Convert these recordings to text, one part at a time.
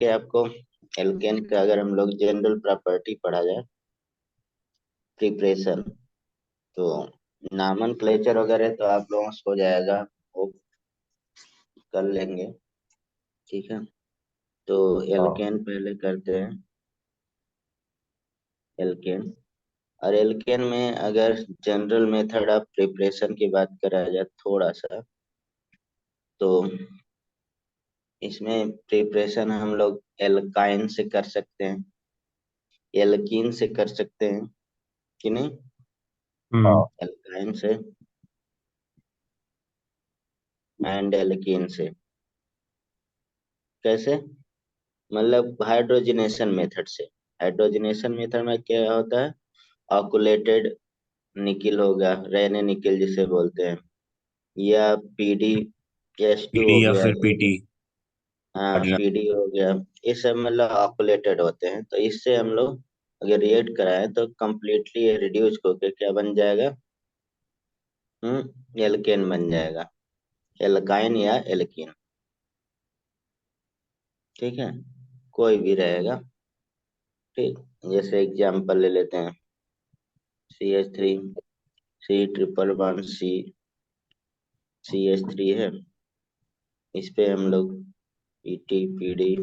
कि आपको एल्केन का अगर हम लोग जनरल प्रॉपर्टी पढ़ा जाए, प्रिपरेशन, तो नामनक्लेचर वगैरह तो आप लोगों से हो जाएगा, वो कर लेंगे। ठीक है, तो हाँ। एल्केन पहले करते हैं। एल्केन, और एल्केन में अगर जनरल मेथड ऑफ प्रिपरेशन की बात करा जाए थोड़ा सा, तो इसमें प्रिपरेशन हम लोग एल्काइन से कर सकते हैं, एल्कीन से कर सकते हैं कि नहीं। हाँ। एल्काइन से एंड एल्कीन से। कैसे? मतलब हाइड्रोजनेशन मेथड से। हाइड्रोजनेशन मेथड में क्या होता है, ऑक्यूलेटेड निकिल होगा, रेने निकिल जिसे बोलते हैं, या पीडी एस टू पीडी हो या गया, फिर पीटी। हाँ बढ़िया। पीडी हो गया। ये सब मतलब ऑक्यूलेटेड होते हैं, तो इससे हम लोग अगर रिएक्ट कराएं तो कम्प्लीटली रिड्यूस होकर क्या बन जाएगा, एल्केन बन जाएगा, एल्काइन या एल्कीन। ठीक है, कोई भी रहेगा। ठीक, जैसे एग्जांपल ले लेते हैं, CH3, C111C, CH3 है। इस पे हम लोग पीटी पीडी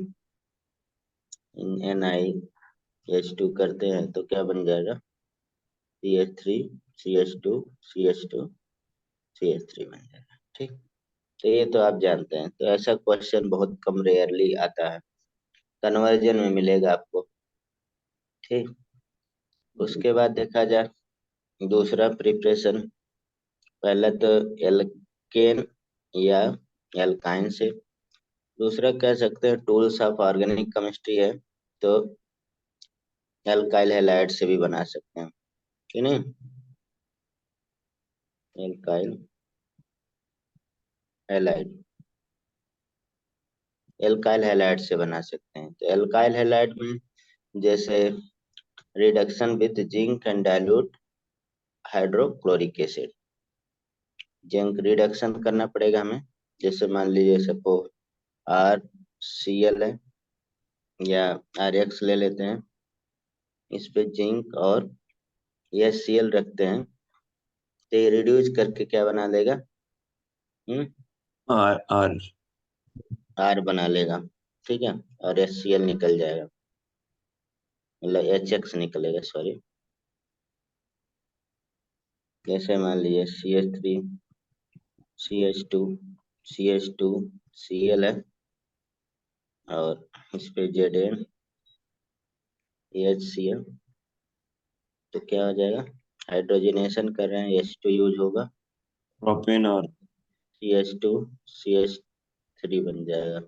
NiH2 करते हैं तो क्या बन जाएगा, CH3 CH2 CH2 CH3 बन जाएगा। ठीक, तो ये तो आप जानते हैं, तो ऐसा क्वेश्चन बहुत कम रेयरली आता है, कन्वर्जन में मिलेगा आपको। ठीक, उसके बाद देखा जाए दूसरा प्रिपरेशन, पहला तो एल्केन या एल्काइन से, दूसरा कह सकते हैं टूल्स ऑफ ऑर्गेनिक केमिस्ट्री है, तो एल्काइल हैलाइड से भी बना सकते हैं कि नहीं। एल्काइल हैलाइड, एल्काइल हैलाइड से बना सकते हैं, तो एल्काइल हैलाइड में जैसे reduction with zinc and dilute hydrochloric acid, zinc reduction करना पड़ेगा हमें। जैसे मान लीजिए सपोज RCl है, या RX ले लेते हैं, इस पे जिंक और HCl रखते हैं, तो ये रिड्यूस करके क्या बना देगा, हम्म आर आर। R बना लेगा। ठीक है, और HCl निकल जाएगा, मतलब HX निकलेगा, सॉरी। जैसे मान लीजिए CH3 CH2 CH2 Cl है, और इस पे Zn HCl, तो क्या हो जाएगा, हाइड्रोजनेशन कर रहे हैं, H2 यूज होगा, प्रोपेन और CH2 CH3 बन जाएगा,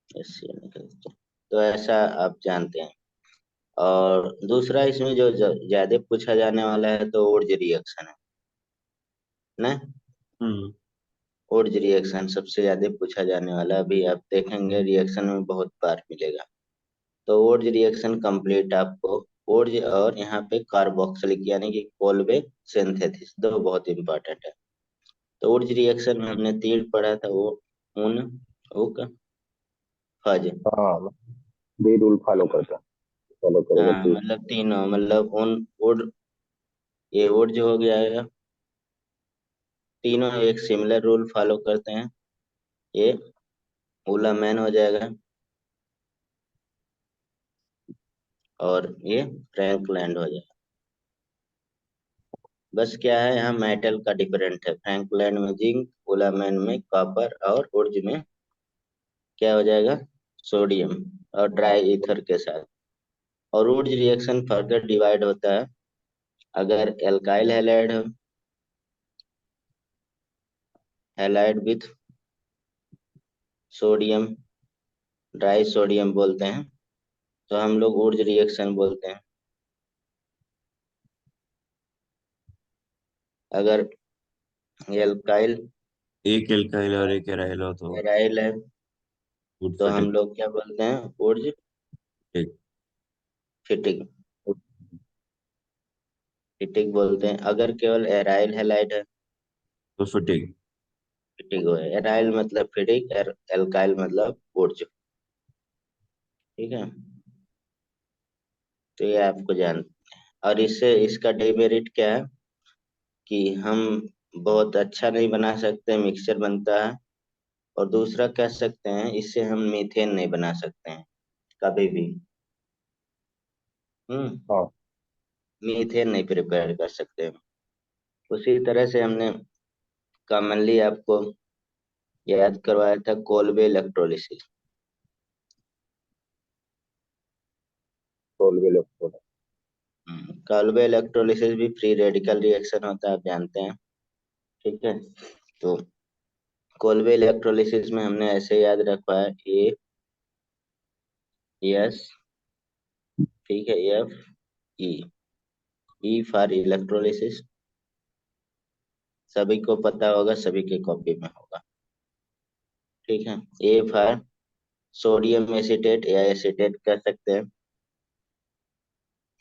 HCl निकल जाएगा। तो ऐसा आप जानते हैं। और दूसरा इसमें जो ज्यादा पूछा जाने वाला है तो ओर्ज रिएक्शन है ना। हम्म। ओर्ज रिएक्शन सबसे ज्यादा पूछा जाने वाला है, अभी आप देखेंगे रिएक्शन में बहुत बार मिलेगा। तो ओर्ज रिएक्शन कंप्लीट आपको, ओर्ज और यहाँ पे कार्बोक्सिलिक यानी कि कोलबे सिंथेसिस, दो बहुत इंपॉर्टेंट है। तो ओर्ज रिएक्शन में हमने तीन पढ़ा था, वो उन उक फज। हाँ, दे रूल फॉलो करता, फॉलो करेगा हाँ तो। मतलब तीनों, मतलब उन ओड, ये ओर्ज हो गया है, तीनों एक सिमिलर रूल फॉलो करते हैं। ये उलामैन हो जाएगा, और ये फ्रैंकलैंड हो जाएगा। बस क्या है, यहाँ मेटल का डिफरेंट है, फ्रैंकलैंड में जिंक, उलामैन में कॉपर, और उर्ज में क्या हो जाएगा, सोडियम, और ड्राई ईथर के साथ। और उर्ज रिएक्शन फर्दर डिवाइड होता है, अगर एल्काइल हैलाइड हो, halide with sodium, dry sodium बोलते हैं, तो हम लोग उर्ज रिएक्शन बोलते हैं। अगर एल्काइल एक एल्काइल और एक एराइल हो तो एराइल है, गुड तो हम फटिक। लोग क्या बोलते हैं, उर्ज ठीक। फिटिक, फिटिक बोलते हैं। अगर केवल एराइल हैलाइड है, तो फटिक। फिटिक हो है, एराइल मतलब फिटिक, एल्काइल मतलब उर्ज। ठीक है, तो ये आपको जान, और इससे इसका डिमेरिट क्या है कि हम बहुत अच्छा नहीं बना सकते, मिक्सचर बनता है। और दूसरा कह सकते हैं, इससे हम मीथेन नहीं बना सकते हैं कभी भी। हम्म, हाँ। मीथेन नहीं प्रिपेयर कर सकते हैं। उसी तरह से हमने कॉमनली आपको याद करवाया था Kolbe electrolysis. सोलवे electrode. Kolbe electrolysis भी फ्री रेडिकल रिएक्शन होता है, आप जानते हैं। ठीक है, तो कोलबे इलेक्ट्रोलिसिस में हमने ऐसे याद रखा है, ए एस, ठीक है, F E, E for electrolysis, सभी को पता होगा, सभी के कॉपी में होगा। ठीक है, ए फॉर सोडियम एसीटेट या एसीटेट कह सकते हैं।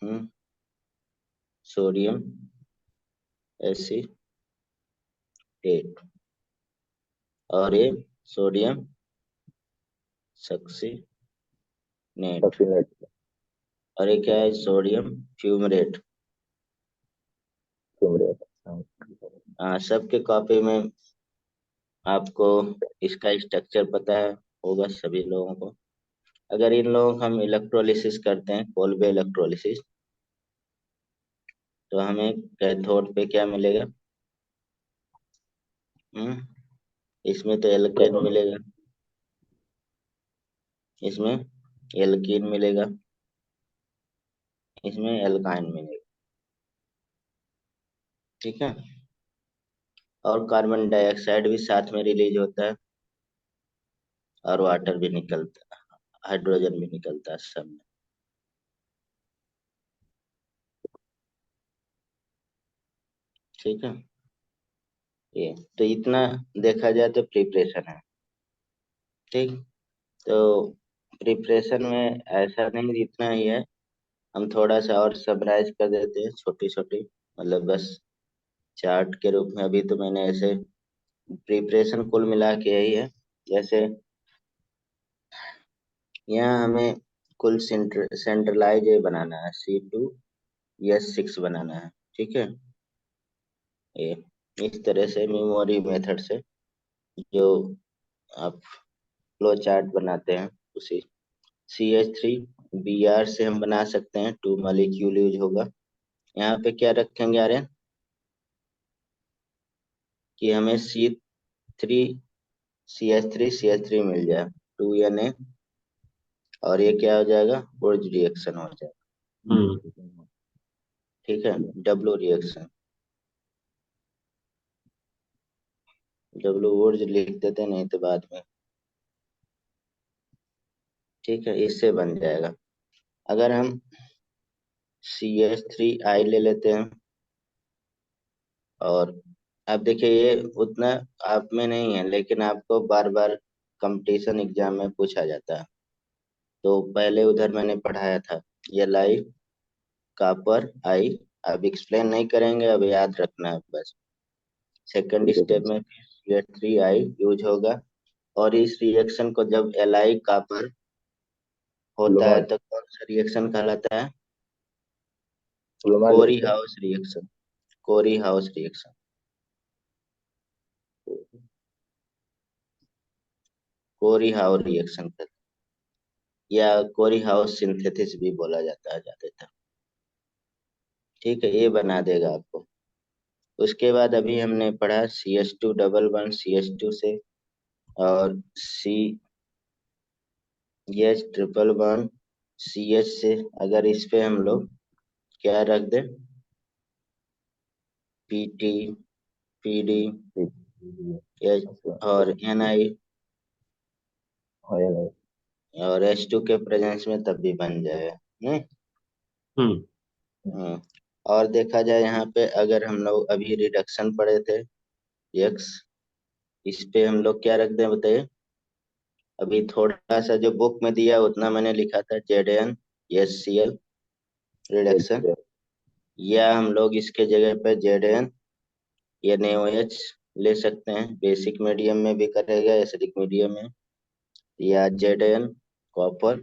हम्म, सोडियम एसीटेट, और ये सोडियम सक्सीनेट, सक्सीनेट। और ये क्या है, सोडियम फ्यूमरेट। फ्यूमरेट। हाँ। हाँ, सबके कॉपी में आपको इसका स्ट्रक्चर पता है होगा सभी लोगों को। अगर इन लोगों का हम इलेक्ट्रोलिसिस करते हैं, कोलबे इलेक्ट्रोलिसिस, तो हमें कैथोड पे क्या मिलेगा? हम्म, इसमें तो एल्केन मिलेगा, इसमें एल्कीन मिलेगा, इसमें एल्काइन मिलेगा। ठीक है, और कार्बन डाइऑक्साइड भी साथ में रिलीज होता है, और वाटर भी निकलता है, हाइड्रोजन भी निकलता है सब में। ठीक है, ये तो इतना देखा जाए तो प्रिपरेशन है। ठीक, तो प्रिपरेशन में ऐसा नहीं, इतना ही है। हम थोड़ा सा और समराइज कर देते हैं, छोटी छोटी, मतलब बस चार्ट के रूप में। अभी तो मैंने ऐसे प्रिपरेशन कुल मिला के यही है। जैसे यहाँ हमें कुल सेंट्रलाइज बनाना है, C2S6 बनाना है। ठीक है, ये इस तरह से मेमोरी मेथड से जो आप फ्लो चार्ट बनाते हैं, उसी CH3Br से हम बना सकते हैं, 2 मॉलिक्यूल यूज होगा। यहाँ पे क्या रखेंगे आर्यन, कि हमें CH3 मिल जाए, 2Na, और ये क्या हो जाएगा, वुर्ज रिएक्शन हो जाएगा। ठीक है, डब्लू रिएक्शन, डब्लू वुर्ज लिख देते, नहीं तो बाद में। ठीक है, इससे बन जाएगा। अगर हम CH3I ले लेते हैं, और अब देखिए ये उतना आप में नहीं है, लेकिन आपको बार बार कंपटीशन एग्जाम में पूछा जाता है। तो पहले उधर मैंने पढ़ाया था, ये लाई कॉपर आई। अब एक्सप्लेन नहीं करेंगे, अब याद रखना है बस। सेकंड ठीक है स्टेप सर। में CH3I यूज होगा, और इस रिएक्शन को जब एलाई कॉपर होता है ब्लूमन। तो कौन सा रिएक्शन कहलाता है? ब्लूमन कोरी रिएक्शन। हाउस रिएक्शन, कोरी हाउस रिएक्शन, कोरी हाउस रिएक्शन कहते हैं, या कोरी हाउस सिंथेसिस भी बोला जाता है ज्यादातर। ठीक है, ये बना देगा आपको। उसके बाद अभी हमने पढ़ा CH2 डबल 1 CH2 से, और CH ट्रिपल 1 CH से। अगर इस पे हम लोग क्या रख दें, PT, PD, ठीक। H, अच्छा। और NI, हाँ या नहीं। और H2 के प्रेजेंस में तब भी बन जाएगा। नहीं, हम्म। हम्म, और देखा जाए यहाँ पे, अगर हम लोग अभी रिडक्शन पढ़े थे, X, इस पे हम लोग क्या रख दें बताइए? अभी थोड़ा सा जो बुक में दिया उतना मैंने लिखा था, ZnHCl रिडक्शन, HCl। या हम लोग इसके जगह पे ZnNaOH ले सकते हैं, बेसिक मीडियम में भी करेगा, एसिडिक मीडियम में, या Zn कॉपर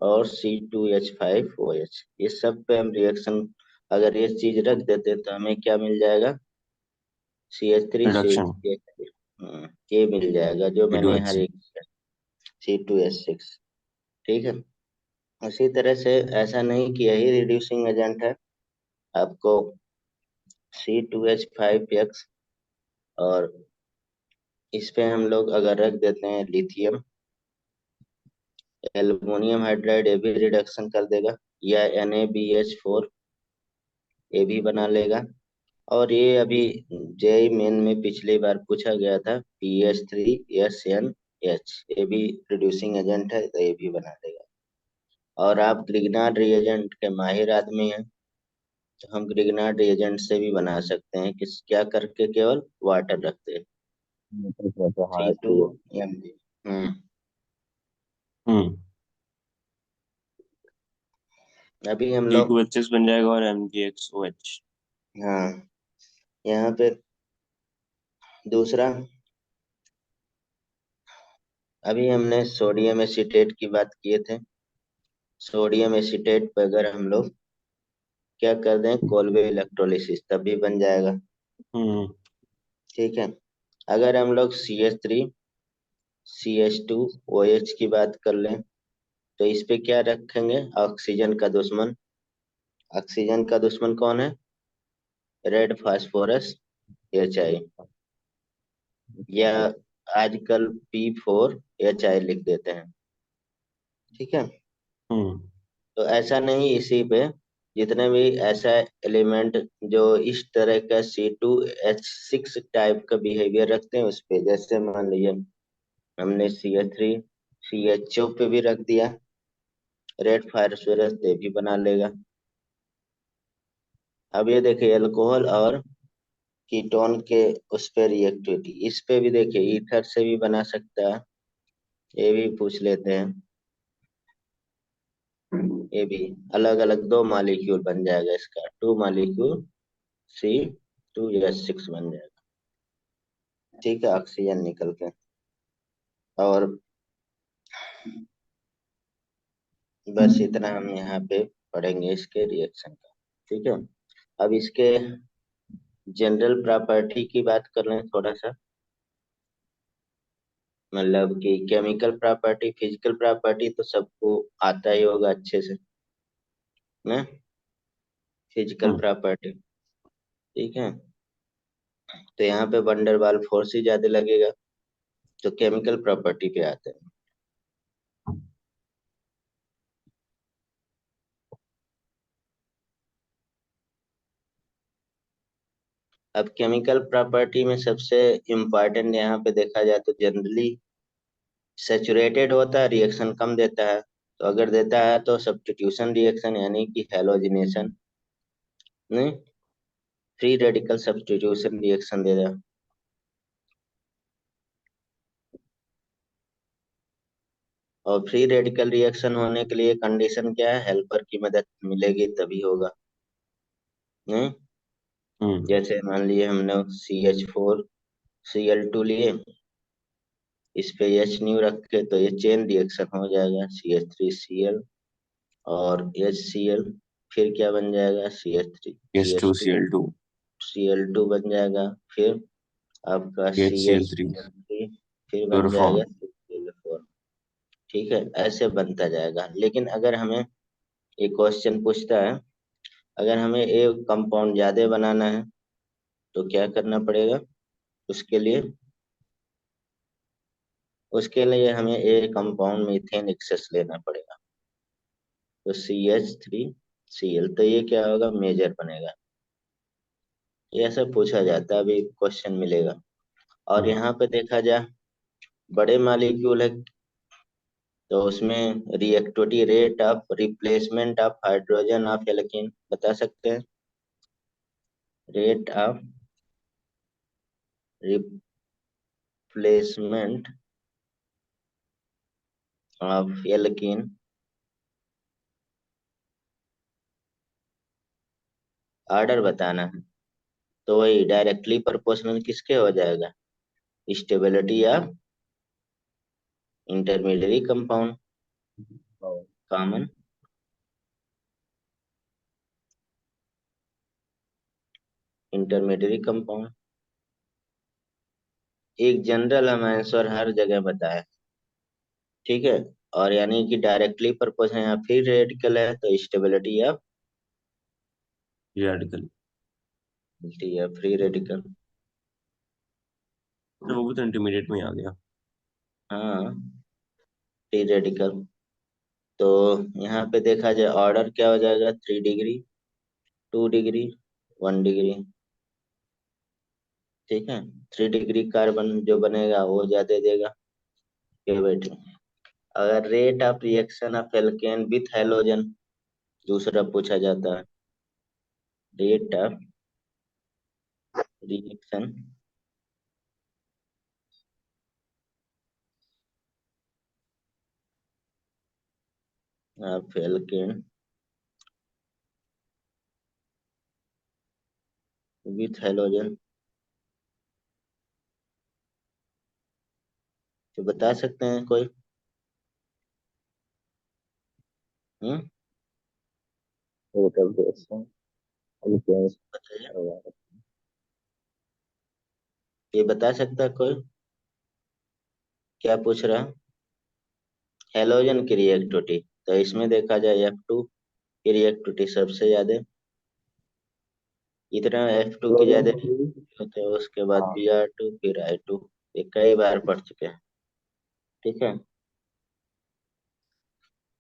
और C2H5OH, ये सब पे हम रिएक्शन अगर ये चीज रख देते तो हमें क्या मिल जाएगा? CH3 सी रिडक्शन ये मिल जाएगा जो मैंने यहाँ C2H6। C2H6। ठीक है। उसी तरह से ऐसा नहीं कि यही रिड्यूसिंग एजेंट है, आपको C2H5X और इस पे हम लोग अगर रख देते हैं लिथियम, एल्युमिनियम हाइड्राइड, ये भी रिडक्शन कर देगा, या NaBH4 ये भी बना लेगा। और ये अभी जेई मेन में पिछली बार पूछा गया था, PH3SNH, ये भी रिड्यूसिंग एजेंट है तो ये भी बना देगा। और आप ग्रिग्नार्ड रिएजेंट के माहिर आदमी हैं, तो हम ग्रिग्नार्ड रिएजेंट से भी बना सकते हैं, किस क्या करके केवल वाटर रखते हैं, हाँ C2 H2O। Mg। हम्म। हम्म। अभी हम लोग C2H6 बन जाएगा और MgXOH। हाँ यहाँ पे दूसरा, अभी हमने सोडियम एसीटेट की बात किए थे। सोडियम एसीटेट पर अगर हम लोग क्या कर दें, कोलवे इलेक्ट्रोलिसिस, तब भी बन जाएगा। हम्म। ठीक है। अगर हम लोग CH3CH2OH की बात कर लें तो इस पे क्या रखेंगे? ऑक्सीजन का दुश्मन। ऑक्सीजन का दुश्मन कौन है? रेड फास्फोरस HI, या आजकल P4HI लिख देते हैं। ठीक है। हम्म। तो ऐसा नहीं, इसी पे जितने भी ऐसा एलिमेंट जो इस तरह का C2H6 टाइप का बिहेवियर रखते हैं उस पे, जैसे मान लीजिए हमने CH3CHO पे भी रख दिया, रेड फास्फोरस दे भी बना लेगा। अब ये देखिए अल्कोहल और कीटोन के उस पे रिएक्टिविटी, इस पे भी देखिए ईथर से भी बना सकता है, ये भी पूछ लेते हैं। ये भी अलग अलग 2 मॉलिक्यूल बन जाएगा, इसका 2 मॉलिक्यूल C2H6 बन जाएगा। ठीक है, ऑक्सीजन निकल के। और बस इतना हम यहाँ पे पढ़ेंगे इसके रिएक्शन का। ठीक है। अब इसके जनरल प्रॉपर्टी की बात कर लें थोड़ा सा, मतलब कि केमिकल प्रॉपर्टी, फिजिकल प्रॉपर्टी तो सबको आता ही होगा अच्छे से ना, फिजिकल हम्म। प्रॉपर्टी। ठीक है। तो यहाँ पे वंडर फोर्स ही ज्यादा लगेगा, तो केमिकल प्रॉपर्टी पे आते हैं। अब केमिकल प्रॉपर्टी में सबसे इम्पोर्टेंट यहाँ पे देखा जाए तो जनरली सैचुरेटेड होता है, रिएक्शन कम देता है। तो अगर देता है तो सब्स्टिट्यूशन रिएक्शन यानी कि हैलोजिनेशन, नहीं, फ्री रेडिकल सब्स्टिट्यूशन रिएक्शन देगा। और फ्री रेडिकल रिएक्शन होने के लिए कंडीशन क्या है? हेल्पर की मदद मिलेगी तभी होगा, नहीं। हम्म। जैसे मान लिए हमने CH4Cl2 लिए, इस पे H न्यू रख के, तो ये चेन रिएक्शन हो जाएगा, CH3Cl और HCl, फिर क्या बन जाएगा? CH3 CH2 H2Cl2 Cl2 बन जाएगा, फिर आपका HCl3 CHCl3, फिर बन क्लोरोफॉर्म। जाएगा CCl4। ठीक है, ऐसे बनता जाएगा। लेकिन अगर हमें एक क्वेश्चन पूछता है, अगर हमें एक कंपाउंड ज्यादा बनाना है तो क्या करना पड़ेगा? उसके लिए उसके लिए हमें एक कंपाउंड मीथेन एक्सेस लेना पड़ेगा, तो CH3Cl, तो ये क्या होगा? मेजर बनेगा। ये ऐसा पूछा जाता है, अभी क्वेश्चन मिलेगा। और हम्म। यहाँ पे देखा जाए बड़े मॉलिक्यूल है, तो उसमें reactivity rate of replacement of hydrogen of alkene बता सकते हैं? Rate of replacement of alkene, order बताना है, तो वही डायरेक्टली प्रोपोर्शनल किसके हो जाएगा? Stability of intermediate compound. Common, intermediate compound. एक जनरल हम आंसर हर जगह बताए, ठीक है। और यानी कि डायरेक्टली पर्पस है, यहाँ फ्री रेडिकल है तो stability of radical. Free radical. तो वो भी तो इंटरमीडिएट में ही आ गया। हाँ, फ्री रेडिकल। तो यहाँ पे देखा जाए ऑर्डर क्या हो जाएगा, 3 डिग्री, 2 डिग्री, 1 डिग्री, ठीक है। 3 डिग्री कार्बन जो बनेगा वो ज्यादा देगा, ये बैठे। अगर rate of reaction of alkene with halogen दूसरा पूछा जाता है, rate of reaction of alkene with halogen, तो बता सकते हैं कोई? हम्म, रेट ऑफ रिएक्शन अल्केन्स। बताइए। ये बता सकता है कोई? क्या पूछ रहा है? हेलोजन की रिएक्टिविटी, तो इसमें देखा जाए F2 की रिएक्टिविटी सबसे ज्यादा, इतना F2 की हेलोजन ज्यादा की। होते हैं, उसके बाद हाँ। Br2 फिर I2। ये कई बार पढ़ चुके हैं, ठीक है।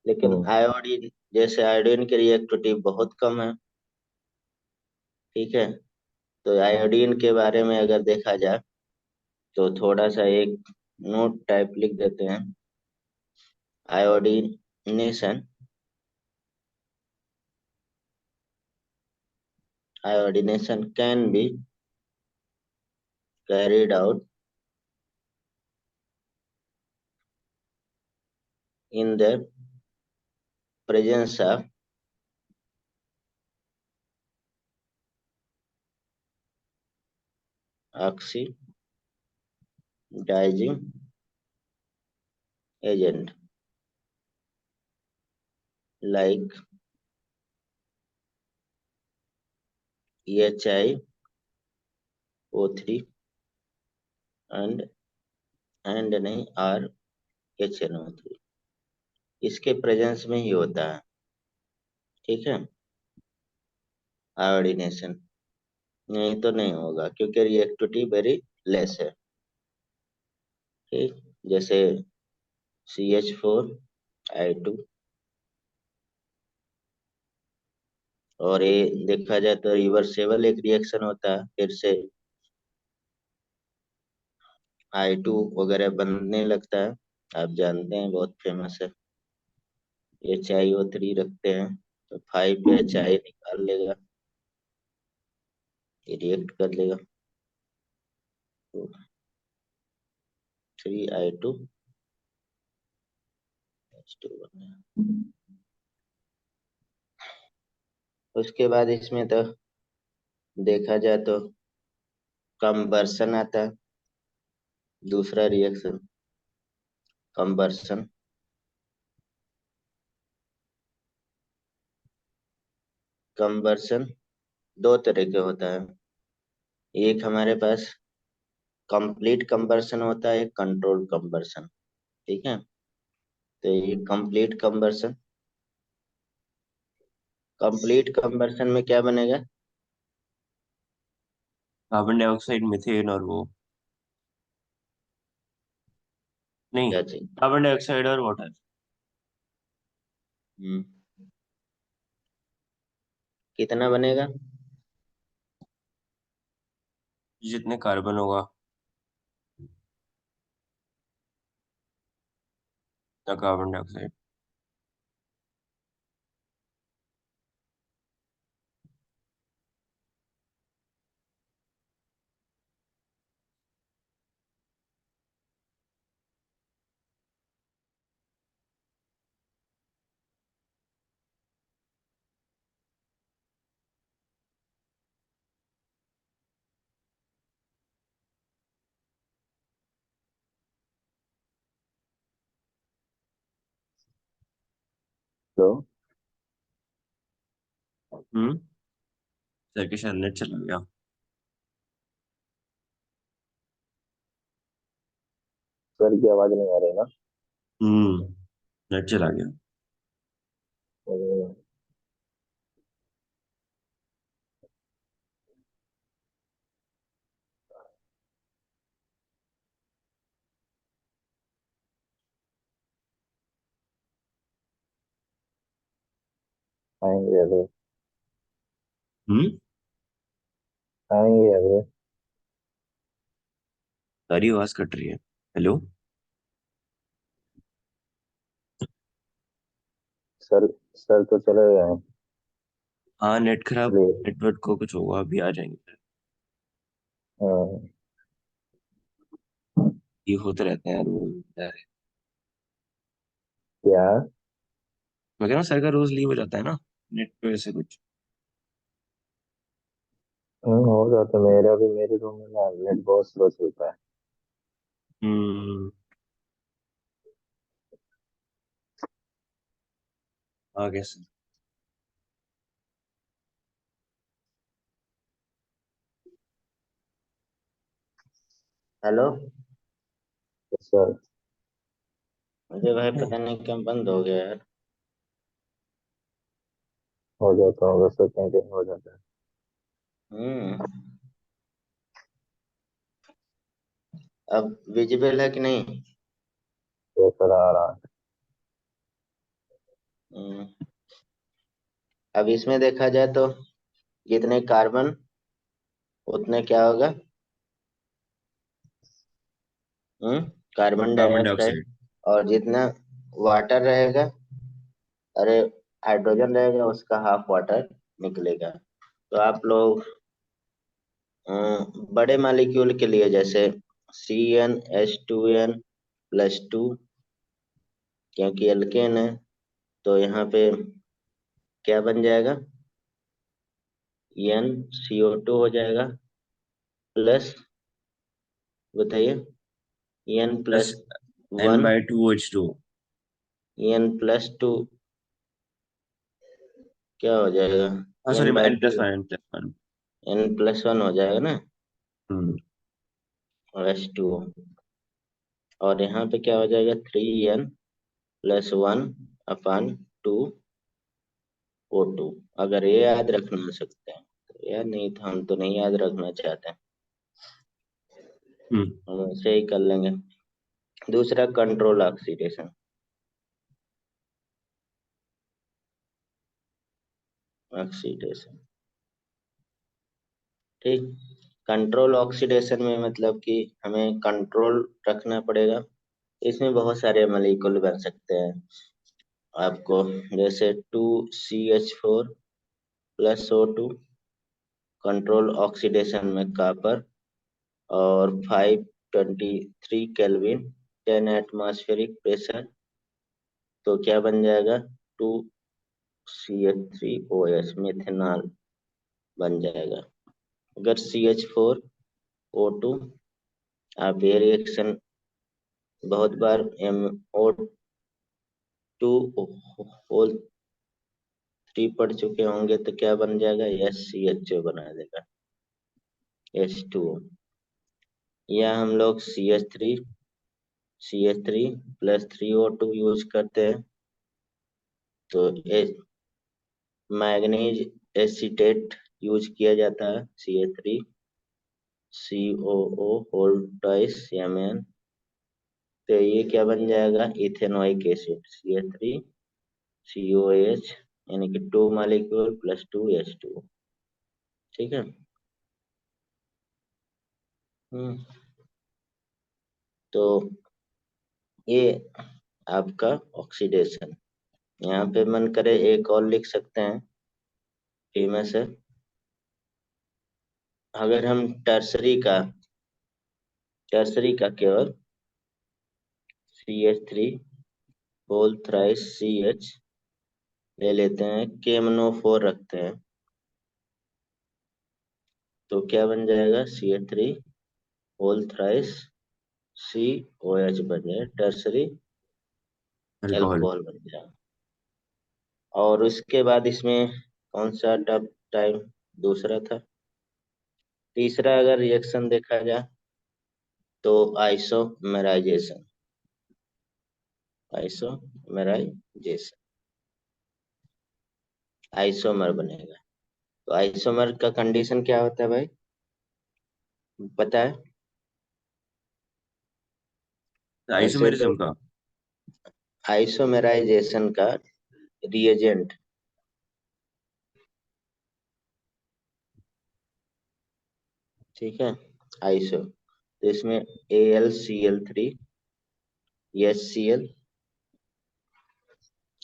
लेकिन हम्म। आयोडीन, जैसे आयोडीन की रिएक्टिविटी बहुत कम है, ठीक है। तो आयोडीन के बारे में अगर देखा जाए तो थोड़ा सा एक नोट टाइप लिख देते हैं। Iodination, iodination can be carried out in the presence of oxidizing agent like HiO3 and नहीं, और HNO3, इसके प्रेजेंस में ही होता है, ठीक है, आयोडीनेशन। नहीं तो नहीं होगा क्योंकि रिएक्टिविटी वेरी लेस है, ठीक। जैसे CH4 I2, और ये देखा जाए तो रिवर्सेबल एक रिएक्शन होता है, फिर से I2 वगैरह बनने लगता है, आप जानते हैं बहुत फेमस है। HiO3 रखते हैं तो 5HI निकाल लेगा, ये रिएक्ट कर लेगा, तो 3I2 H2 बनेगा। उसके बाद इसमें तो देखा जाए तो कंबर्सन आता है, दूसरा रिएक्शन कंबर्सन। कंबर्सन दो तरह के होता है, एक हमारे पास कंप्लीट कंबर्सन होता है, एक कंट्रोल कंबर्सन, ठीक है। तो ये कंप्लीट कंबर्सन में क्या बनेगा? कार्बन डाइऑक्साइड, मीथेन और वो, नहीं, क्या चाहिए? कार्बन डाइऑक्साइड और वाटर। हम्म, कितना बनेगा? जितने कार्बन होगा उतना कार्बन डाइऑक्साइड। लो। हम्म। सर के शायद नेट चला गया। सर की आवाज नहीं आ रही ना। हम्म। नेट चला गया। हम्म, आएंगे अभी। हम्म। आएंगे अभी। सारी आवाज कट रही है। हेलो। सर सर तो चले गए हैं। हाँ, नेट खराब। इसलिए नेटवर्क को कुछ होगा, अभी आ जाएंगे। हाँ, ये होते रहते हैं यार वो। क्या। मैं कह रहा हूँ सर का रोज लीव हो जाता है ना, नेट पे वैसे कुछ। हो जाता है। मेरा भी मेरे रूम में ना नेट बहुत स्लो चलता है। हम्म। आ गया सर। हेलो। तो सर मुझे भाई पता नहीं क्यों बंद हो गया यार। हो जाता होगा सर, कहीं कहीं हो जाता है। हम्म। अब विजिबल है कि नहीं? तो सर आ रहा है। हम्म। अब इसमें देखा जाए तो जितने कार्बन उतने क्या होगा? हम्म। Carbon carbon dioxide. डाइऑक्साइड। और जितना वाटर रहेगा, अरे हाइड्रोजन रहेगा, उसका हाफ वाटर निकलेगा। तो आप लोग बड़े मालिक्यूल के लिए जैसे CnH2n+2, क्योंकि एल्केन है, तो यहाँ पे क्या बन जाएगा? NCO2 हो जाएगा, प्लस, बताइए, N plus plus N one by two H two. n+2 क्या हो जाएगा? हाँ sorry, N by N plus two one, N plus one. n+1 हो जाएगा ना, हम्म। और H2O। और यहाँ पे क्या हो जाएगा? 3n+1/2 O2। अगर ये याद रखना सकते हैं तो यार, नहीं तो हम तो नहीं याद रखना चाहते हैं, हम्म। हम ऐसे ही कर लेंगे। दूसरा, कंट्रोल ऑक्सीडेशन। ऑक्सीडेशन, ठीक। कंट्रोल ऑक्सीडेशन में मतलब कि हमें कंट्रोल रखना पड़ेगा। इसमें बहुत सारे मॉलिक्यूल बन सकते हैं आपको, जैसे 2CH4+O2, कंट्रोल ऑक्सीडेशन में कॉपर, और 523 केल्विन, 10 एटमॉस्फेरिक प्रेशर, तो क्या बन जाएगा? 2CH3OH, मिथेनॉल बन जाएगा। अगर CH4O2, आप ये रिएक्शन बहुत बार MO2 पढ़ चुके होंगे, तो क्या बन जाएगा? SCHO बना देगा, H2O। या हम लोग CH3+3O2 यूज करते हैं, तो मैग्नीज एसीटेट यूज किया जाता है, CH3COO होल्ड ट्वाइस, तो ये क्या बन जाएगा? इथेनोइक एसिड, CH3COH, यानी कि 2 मॉलिक्यूल प्लस 2H2। ठीक है। हम्म। तो ये आपका ऑक्सीडेशन। यहाँ पे मन करे एक और लिख सकते हैं, फेमस है। अगर हम टर्सरी का केवल CH3 होल थ्राइस CH ले लेते हैं, KMNO4 रखते हैं, तो क्या बन जाएगा? CH3 होल थ्राइस COH बन जाए, टर्सरी अल्कोहल। एल्कोहल बन जाएगा। और उसके बाद इसमें कौन सा टाइम दूसरा था। तीसरा अगर रिएक्शन देखा जाए तो आइसोमेराइजेशन। आइसोमेराइजेशन, आइसोमर बनेगा। तो आइसोमर का कंडीशन क्या होता है भाई, पता है? वैसे तो आइसोमेरिज्म का। आइसोमेराइजेशन का रिएजेंट, ठीक है, आइसो, तो इसमें AlCl3 HCl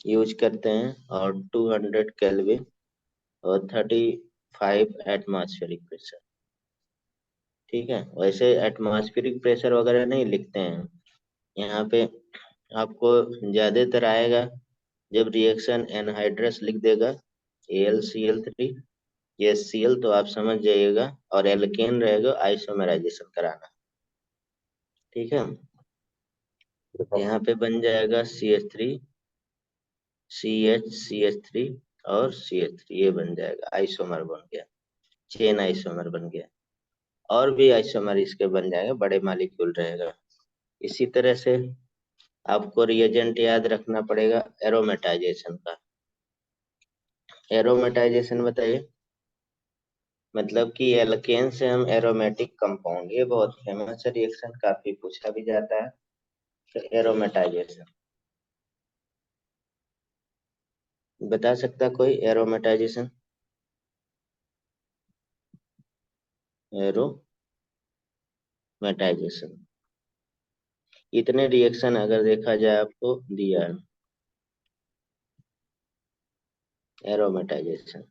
यूज करते हैं और 200 केल्विन और 35 एटमॉस्फेरिक प्रेशर। ठीक है, वैसे एटमॉस्फेरिक प्रेशर वगैरह नहीं लिखते हैं यहाँ पे, आपको ज्यादातर आएगा जब रिएक्शन एनहाइड्रस लिख देगा AlCl3 HCl, तो आप समझ जाइएगा, और एल्केन रहेगा आइसोमेराइजेशन कराना। ठीक है, देखो, यहाँ पे बन जाएगा CH3 CH और CH3, ये बन जाएगा, आइसोमर बन गया, चेन आइसोमर बन गया। और भी आइसोमर इसके बन जाएगा, बड़े मॉलिक्यूल रहेगा। इसी तरह से आपको रिएजेंट याद रखना पड़ेगा एरोमेटाइजेशन का। एरोमेटाइजेशन बताइए। मतलब कि एल्केन से हम एरोमेटिक कंपाउंड, ये बहुत फेमस रिएक्शन, काफी पूछा भी जाता है। तो एरोमेटाइजेशन बता सकता कोई, एरोमेटाइजेशन? एरोमेटाइजेशन, इतने रिएक्शन अगर देखा जाए आपको दिया है एरोमेटाइजेशन।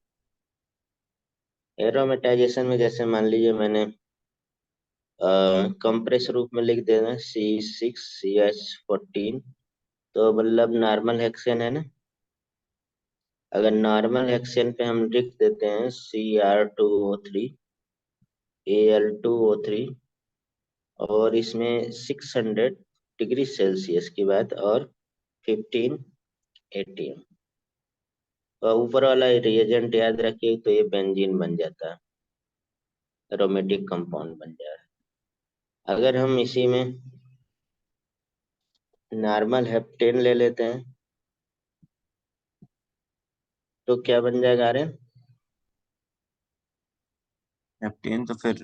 एरोमेटाइजेशन में जैसे मान लीजिए मैंने कंप्रेस रूप में लिख देना C6CH14, तो मतलब नॉर्मल हेक्सेन है ना। अगर नॉर्मल हेक्सेन पे हम लिख देते हैं Cr2O3 Al2O3, और इसमें 600 डिग्री सेल्सियस की बात, और 15 ATM, तो ऊपर वाला रिएजेंट याद रखिए, तो ये बेंजीन बन जाता है, एरोमेटिक कंपाउंड बन जाए। अगर हम इसी में नॉर्मल हेप्टेन ले लेते हैं तो क्या बन जाएगा आर्यन? हेप्टेन तो फिर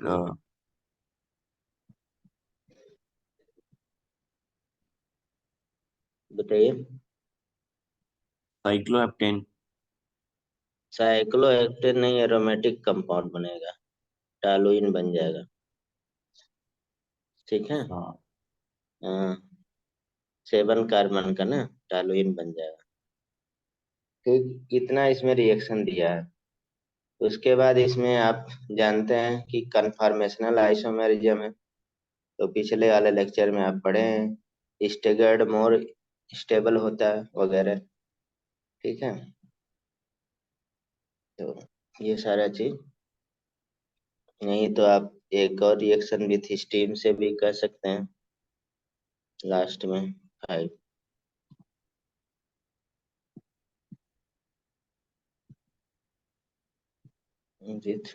बताइए। साइक्लोहेप्टेन। साइक्लोहेक्टेन नहीं, एरोमेटिक कंपाउंड बनेगा, टॉलुइन बन जाएगा। ठीक है, हाँ। 7 कार्बन का ना, टॉलुइन बन जाएगा। ठीक, इतना इसमें रिएक्शन दिया है। उसके बाद इसमें आप जानते हैं कि कन्फॉर्मेशनल आइसोमेरिज्म है, तो पिछले वाले लेक्चर में आप पढ़े हैं, स्टेगर्ड मोर स्टेबल होता है वगैरह। ठीक है, तो ये सारा चीज, नहीं तो आप एक और रिएक्शन विथ स्टीम से भी कर सकते हैं लास्ट में, 5 with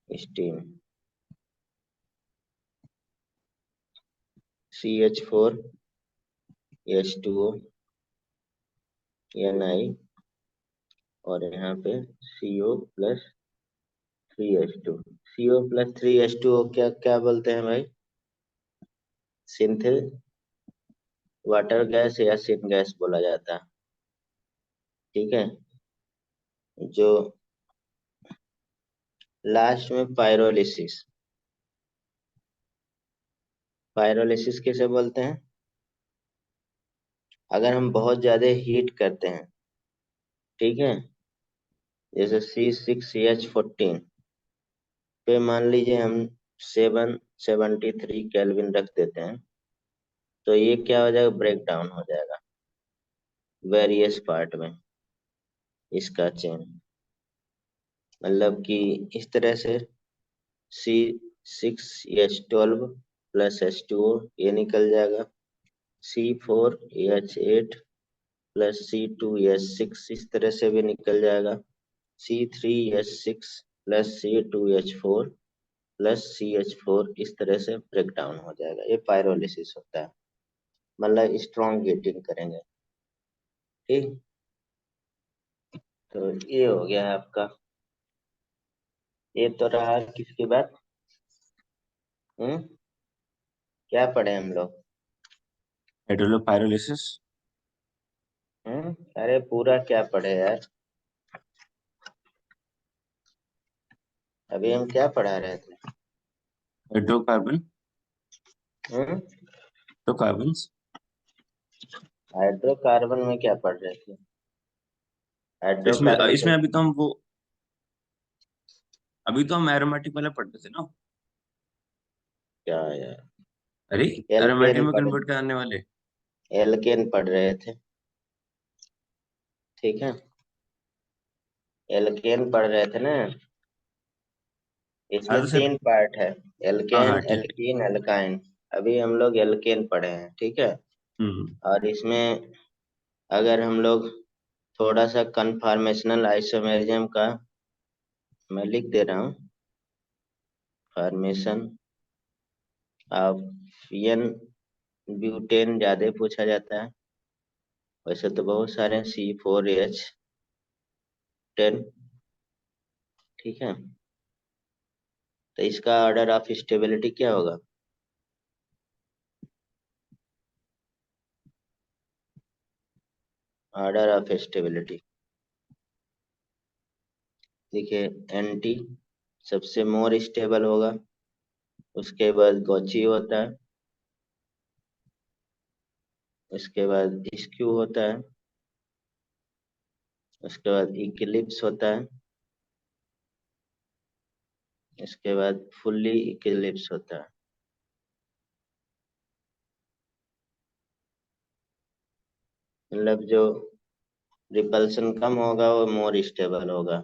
steam. CH4 H2O Ni, और यहाँ पे CO+3H2, CO+3H2O क्या क्या बोलते हैं भाई? सिंथ वाटर गैस या सिन गैस बोला जाता है। ठीक है, जो लास्ट में पायरोलिसिस, पायरोलिसिस किसे बोलते हैं? अगर हम बहुत ज्यादा हीट करते हैं, ठीक है, जैसे C6CH14 पे मान लीजिए हम 773 केल्विन रख देते हैं, तो ये क्या हो जाएगा, ब्रेक डाउन हो जाएगा वेरियस पार्ट में इसका चेन। मतलब कि इस तरह से C6H12 + H2O ये निकल जाएगा, C4H8 प्लस C2H6 इस तरह से भी निकल जाएगा। C3H6 plus C2H4 plus CH4 इस तरह से ब्रेक डाउन हो जाएगा। ये पायरोलिसिस होता है, मतलब स्ट्रॉन्ग गेटिंग करेंगे। ठीक, तो ये हो गया है आपका। ये तो रहा किसकी बात। हम्म, क्या पढ़े हम लोग। हाइड्रोलोपायरोलिसिस। अरे पूरा क्या पढ़े यार, अभी हम क्या पढ़ा रहे थे। हाइड्रोकार्बन। हम्म, तो कार्बन। हाइड्रोकार्बन में क्या पढ़ रहे थे। इसमें हाइड्रोकार्बन इसमें तो अभी तो हम एरोमेटिक वाला पढ़ते थे ना। क्या यार, अरे, एरोमेटिक एल्केन में पढ़ कन्वर्ट करने वाले। एल्केन पढ़ रहे थे। ठीक है, एल्केन पढ़ रहे थे ना। हाँ इसमें तो सर। तीन पार्ट है, हाँ एल्केन हाँ, ठीक है। Alkene alkyne. अभी हम लोग एल्केन पढ़े हैं, ठीक है। हम्म। और इसमें अगर हम लोग थोड़ा सा कन्फॉर्मेशनल आइसोमेरिज्म का मैं लिख दे रहा हूँ। फॉर्मेशन ऑफ एन ब्यूटेन ज्यादा पूछा जाता है, वैसे तो बहुत सारे C4H10। ठीक है, तो इसका ऑर्डर ऑफ स्टेबिलिटी क्या होगा। ऑर्डर ऑफ स्टेबिलिटी देखिए, एंटी सबसे मोर स्टेबल होगा, उसके बाद गॉची होता है, उसके बाद स्क्यू होता है, उसके बाद इक्लिप्स होता है, इसके बाद फुल्ली इक्लिप्स होता है। मतलब जो रिपल्सन कम होगा वो मोर स्टेबल होगा।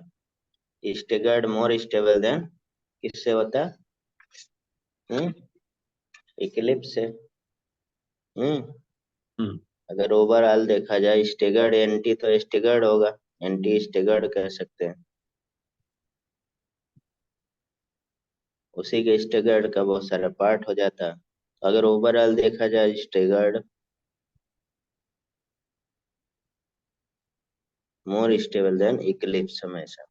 स्टेगर्ड मोर स्टेबल देन किससे होता है, इक्लिप्स से। हम्म, हम्म। अगर ओवरऑल देखा जाए स्टेगर्ड एंटी तो स्टेगर्ड होगा, एंटी स्टेगर्ड कह सकते हैं। उसी के स्टेगर्ड का बहुत सारा पार्ट हो जाता है। अगर ओवरऑल देखा जाए staggered more stable then Eclipse हमेशा।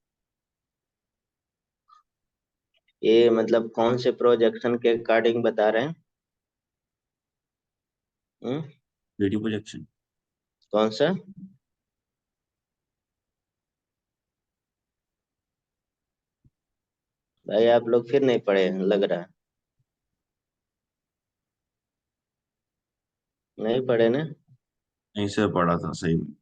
ये मतलब कौन से प्रोजेक्शन के अकॉर्डिंग बता रहे हैं। हम्म, रेडियो प्रोजेक्शन। कौन सा। भाई आप लोग फिर नहीं पढ़े हैं, लग रहा है नहीं पढ़े ना। यहीं से पढ़ा था सही में।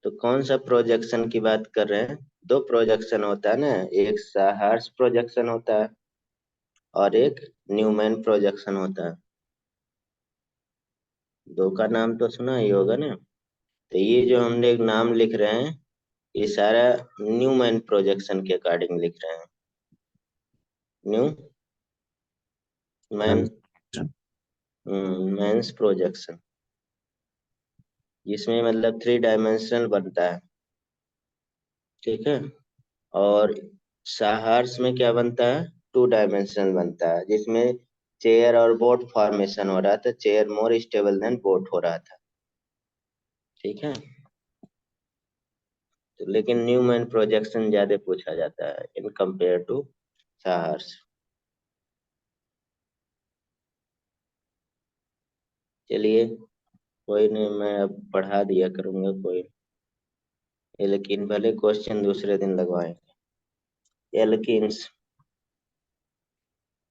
तो कौन सा प्रोजेक्शन की बात कर रहे हैं। दो प्रोजेक्शन होता है ना, एक साहार्स प्रोजेक्शन होता है और एक न्यूमैन प्रोजेक्शन होता है। दो का नाम तो सुना ही होगा ना। तो ये जो हमने एक नाम लिख रहे हैं, ये सारा न्यूमैन प्रोजेक्शन के अकॉर्डिंग लिख रहे हैं। न्यू मैन, मैंस प्रोजेक्शन, जिसमें मतलब 3 डायमेंशनल बनता है। ठीक है, और साहार्स में क्या बनता है, 2 डायमेंशनल बनता है, जिसमें चेयर और बोट फॉर्मेशन हो रहा था, chair more stable then boat हो रहा था। ठीक है, तो लेकिन न्यूमैन प्रोजेक्शन ज्यादा पूछा जाता है इन कंपेयर टू साहार्स। चलिए, कोई नहीं, मैं अब पढ़ा दिया करूंगा, कोई ये, लेकिन भले क्वेश्चन दूसरे दिन लगवाएंगे। एल्किन्स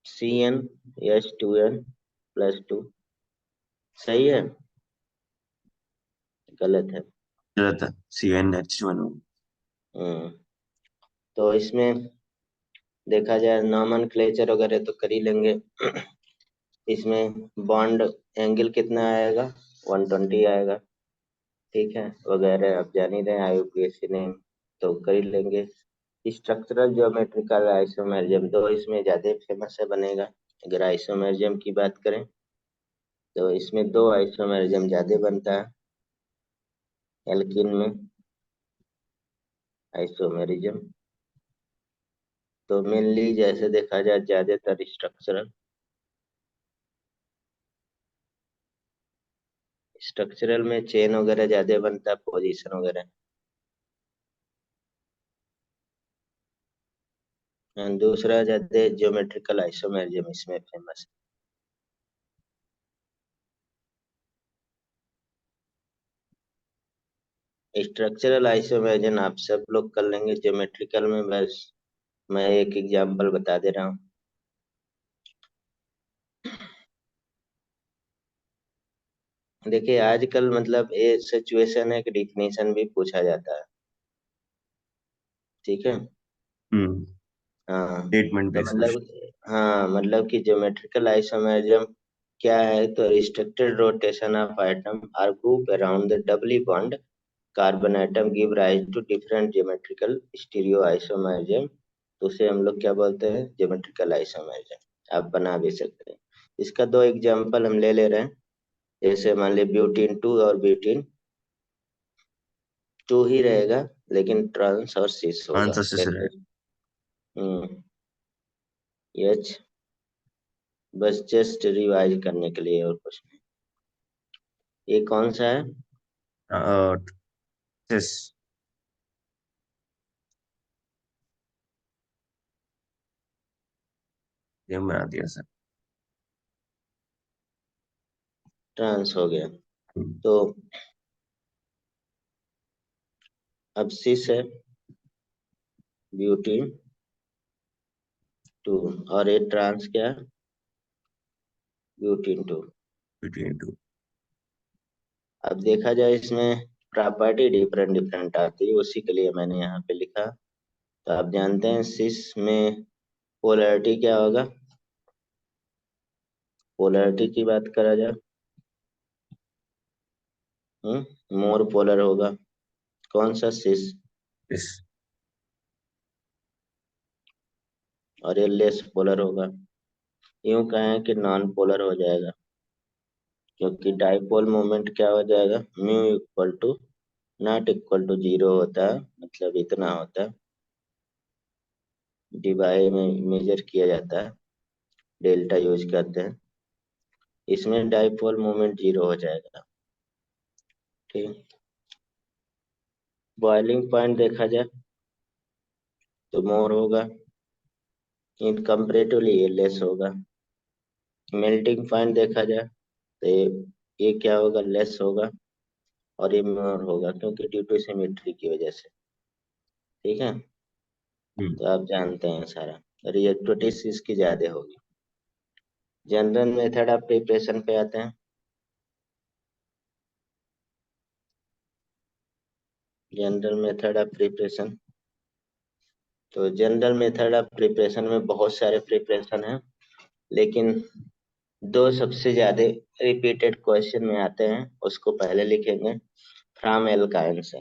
CnH2n+2 सही है, गलत है। गलत है। CnH2n। हम्म, तो इसमें देखा जाए नॉमेनक्लेचर वगैरह तो कर ही लेंगे। इसमें बॉन्ड एंगल कितना आएगा, 120 आएगा। ठीक है, वगैरह आप जान ही रहे हैं IUPAC ने, तो कर ही लेंगे। स्ट्रक्चरल ज्योमेट्रिकल आइसोमेरिज्म दो इसमें ज्यादा फेमस है बनेगा। अगर आइसोमेरिज्म की बात करें तो इसमें दो आइसोमेरिज्म ज्यादा बनता है। एल्कीन में आइसोमेरिज्म, तो मेनली जैसे देखा जाए ज्यादातर स्ट्रक्चरल में चेन वगैरह ज्यादा बनता है, पोजीशन वगैरह। एंड दूसरा ज्यादा ज्योमेट्रिकल आइसोमेरिज्म इसमें फेमस है। स्ट्रक्चरल आइसोमेरिज्म आप सब लोग कर लेंगे, ज्योमेट्रिकल में बस मैं एक एग्जांपल बता दे रहा हूँ। देखिए आजकल मतलब ये सिचुएशन है कि डिफिनेशन भी पूछा जाता है, ठीक है। हम्म। हाँ, स्टेटमेंट तो बेस्ड क्वेश्चन। मतलब हाँ मतलब कि ज्योमेट्रिकल आइसोमेरिज्म क्या है, तो restricted rotation of atom are group around the doubly bond carbon atom give rise to different geometrical stereo isomerism. तो उसे हम लोग क्या बोलते हैं, ज्योमेट्रिकल आइसोमेरिज्म। आप बना भी सकते हैं। इसका दो एग्जांपल हम ले ले रहे हैं। जैसे मान ली ब्यूटीन टू और ब्यूटीन टू ही रहेगा, लेकिन ट्रांस और सिस होगा आंसर से कैसे। है। एच, बस जस्ट रिवाइज करने के लिए और कुछ नहीं। ये कौन सा है? सिस। ये बना दिया सर। ट्रांस हो गया। हम्म। तो अब सिस है ब्यूटीन टू, और ये ट्रांस क्या है, ब्यूटीन टू। Between two. अब देखा जाए इसमें प्रॉपर्टी डिफरेंट डिफरेंट आती है, उसी के लिए मैंने यहाँ पे लिखा। तो आप जानते हैं सिस में पोलैरिटी क्या होगा, पोलैरिटी की बात करा जाए, मोर पोलर होगा। कौन सा सिस, सिस। और ये लेस पोलर होगा। यूं कहें कि नॉन पोलर हो जाएगा, क्योंकि डाइपोल मोमेंट क्या हो जाएगा, mu equal to not equal to zero होता है, मतलब इतना होता है, डिवाई में मेजर किया जाता है, डेल्टा यूज करते हैं। इसमें डाइपोल मोमेंट जीरो हो जाएगा, ठीक। बॉइलिंग पॉइंट देखा जाए तो मोर होगा, इन कंपेरेटिवली ये लेस होगा। मेल्टिंग पॉइंट देखा जाए तो ये क्या होगा, लेस होगा, और ये मोर होगा, क्योंकि ड्यू टू सिमेट्री की वजह से, ठीक है। हम्म। तो आप जानते हैं सारा, रिएक्टिविटी इसकी ज्यादा होगी। जनरल मेथड ऑफ प्रिपरेशन पे आते हैं। जनरल मेथड ऑफ प्रिपरेशन, तो जनरल मेथड ऑफ प्रिपरेशन में बहुत सारे प्रिपरेशन हैं, लेकिन दो सबसे ज्यादा रिपीटेड क्वेश्चन में आते हैं, उसको पहले लिखेंगे। फ्रॉम एल्काइन से,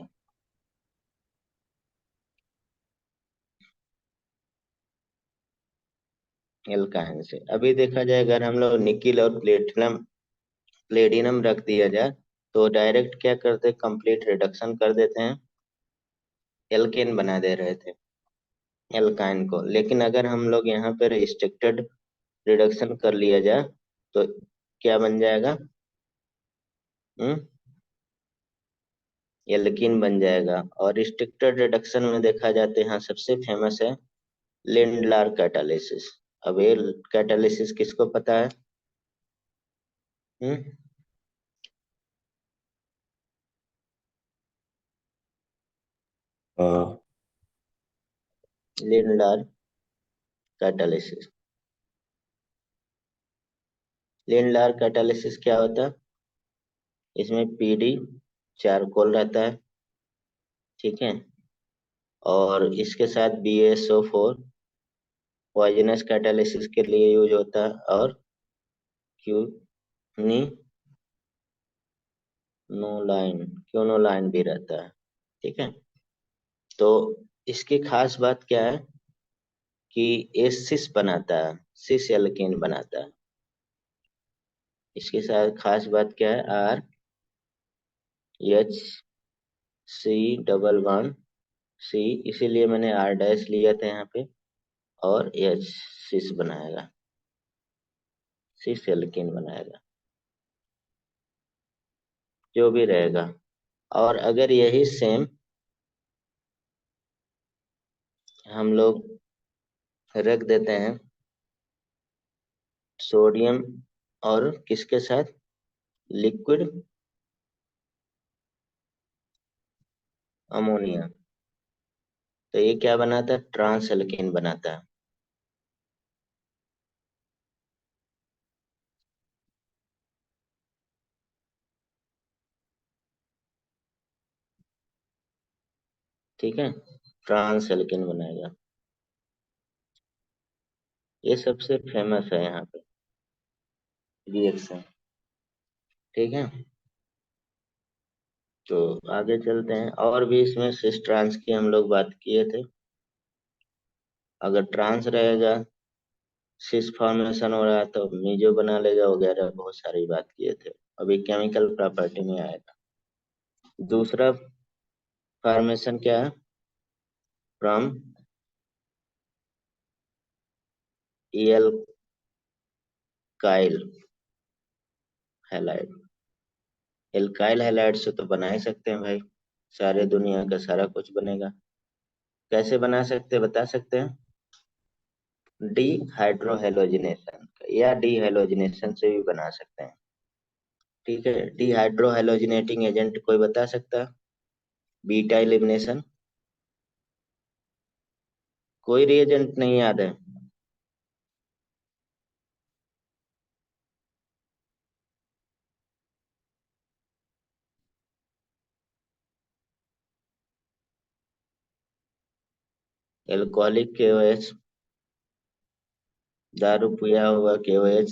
एल्काइन से अभी देखा जाए, अगर हम लोग निकिल और प्लेटिनम प्लेटिनम रख दिया जाए, तो डायरेक्ट क्या करते, कंप्लीट रिडक्शन कर देते हैं, एल्केन बना दे रहे थे एल्काइन को। लेकिन अगर हम लोग यहाँ पे रिस्ट्रिक्टेड रिडक्शन कर लिया जाए, तो क्या बन जाएगा, हम्म एल्कीन बन जाएगा। और रिस्ट्रिक्टेड रिडक्शन में देखा जाता है, यहाँ सबसे फेमस है लिंडलार कैटालिसिस। अब ये कैटालिसिस किसको पता है, हम्म लिंडलार कैटालिसिस। लिंडलार कैटालिसिस क्या होता है, इसमें पीडी चारकोल रहता है, ठीक है, और इसके साथ BaSO4 पॉइजनस कैटालिसिस के लिए यूज होता है, और क्यूनोलाइन क्यूनोलाइन भी रहता है, ठीक है। तो इसकी खास बात क्या है कि ये सिस बनाता है, सिस एल्केन बनाता है। इसके साथ खास बात क्या है, R H C double bond C, इसीलिए मैंने आर डैश लिया था यहाँ पे, और एच सिस बनाएगा, सिस एल्केन बनाएगा, जो भी रहेगा। और अगर यही सेम हम लोग रख देते हैं सोडियम और किसके साथ, लिक्विड अमोनिया, तो ये क्या बनाता है, ट्रांस एल्केन बनाता है। ठीक है, ट्रांस एल्केन बनाएगा। ये सबसे फेमस है यहाँ पे रिएक्शन। ठीक है, तो आगे चलते हैं। और भी इसमें सिस ट्रांस की हम लोग बात किए थे। अगर ट्रांस रहेगा, सिस फॉर्मेशन हो रहा है तो मीजो बना लेगा वगैरह, बहुत सारी बात किए थे। अभी केमिकल प्रॉपर्टी में आएगा। दूसरा फॉर्मेशन क्या है, from alkyl halide. Alkyl halide से तो बना ही सकते हैं भाई, सारे दुनिया का सारा कुछ बनेगा। कैसे बना सकते हैं बता सकते हैं, डी हाइड्रोहेलोजिनेशन या डी हेलोजिनेशन से भी बना सकते हैं। ठीक है, डी हाइड्रोहेलोजिनेटिंग एजेंट कोई बता सकता है, बीटा एलिमिनेशन, कोई रिएजेंट नहीं याद है। एल्कोहलिक केओएच, दारू पिया हुआ केओएच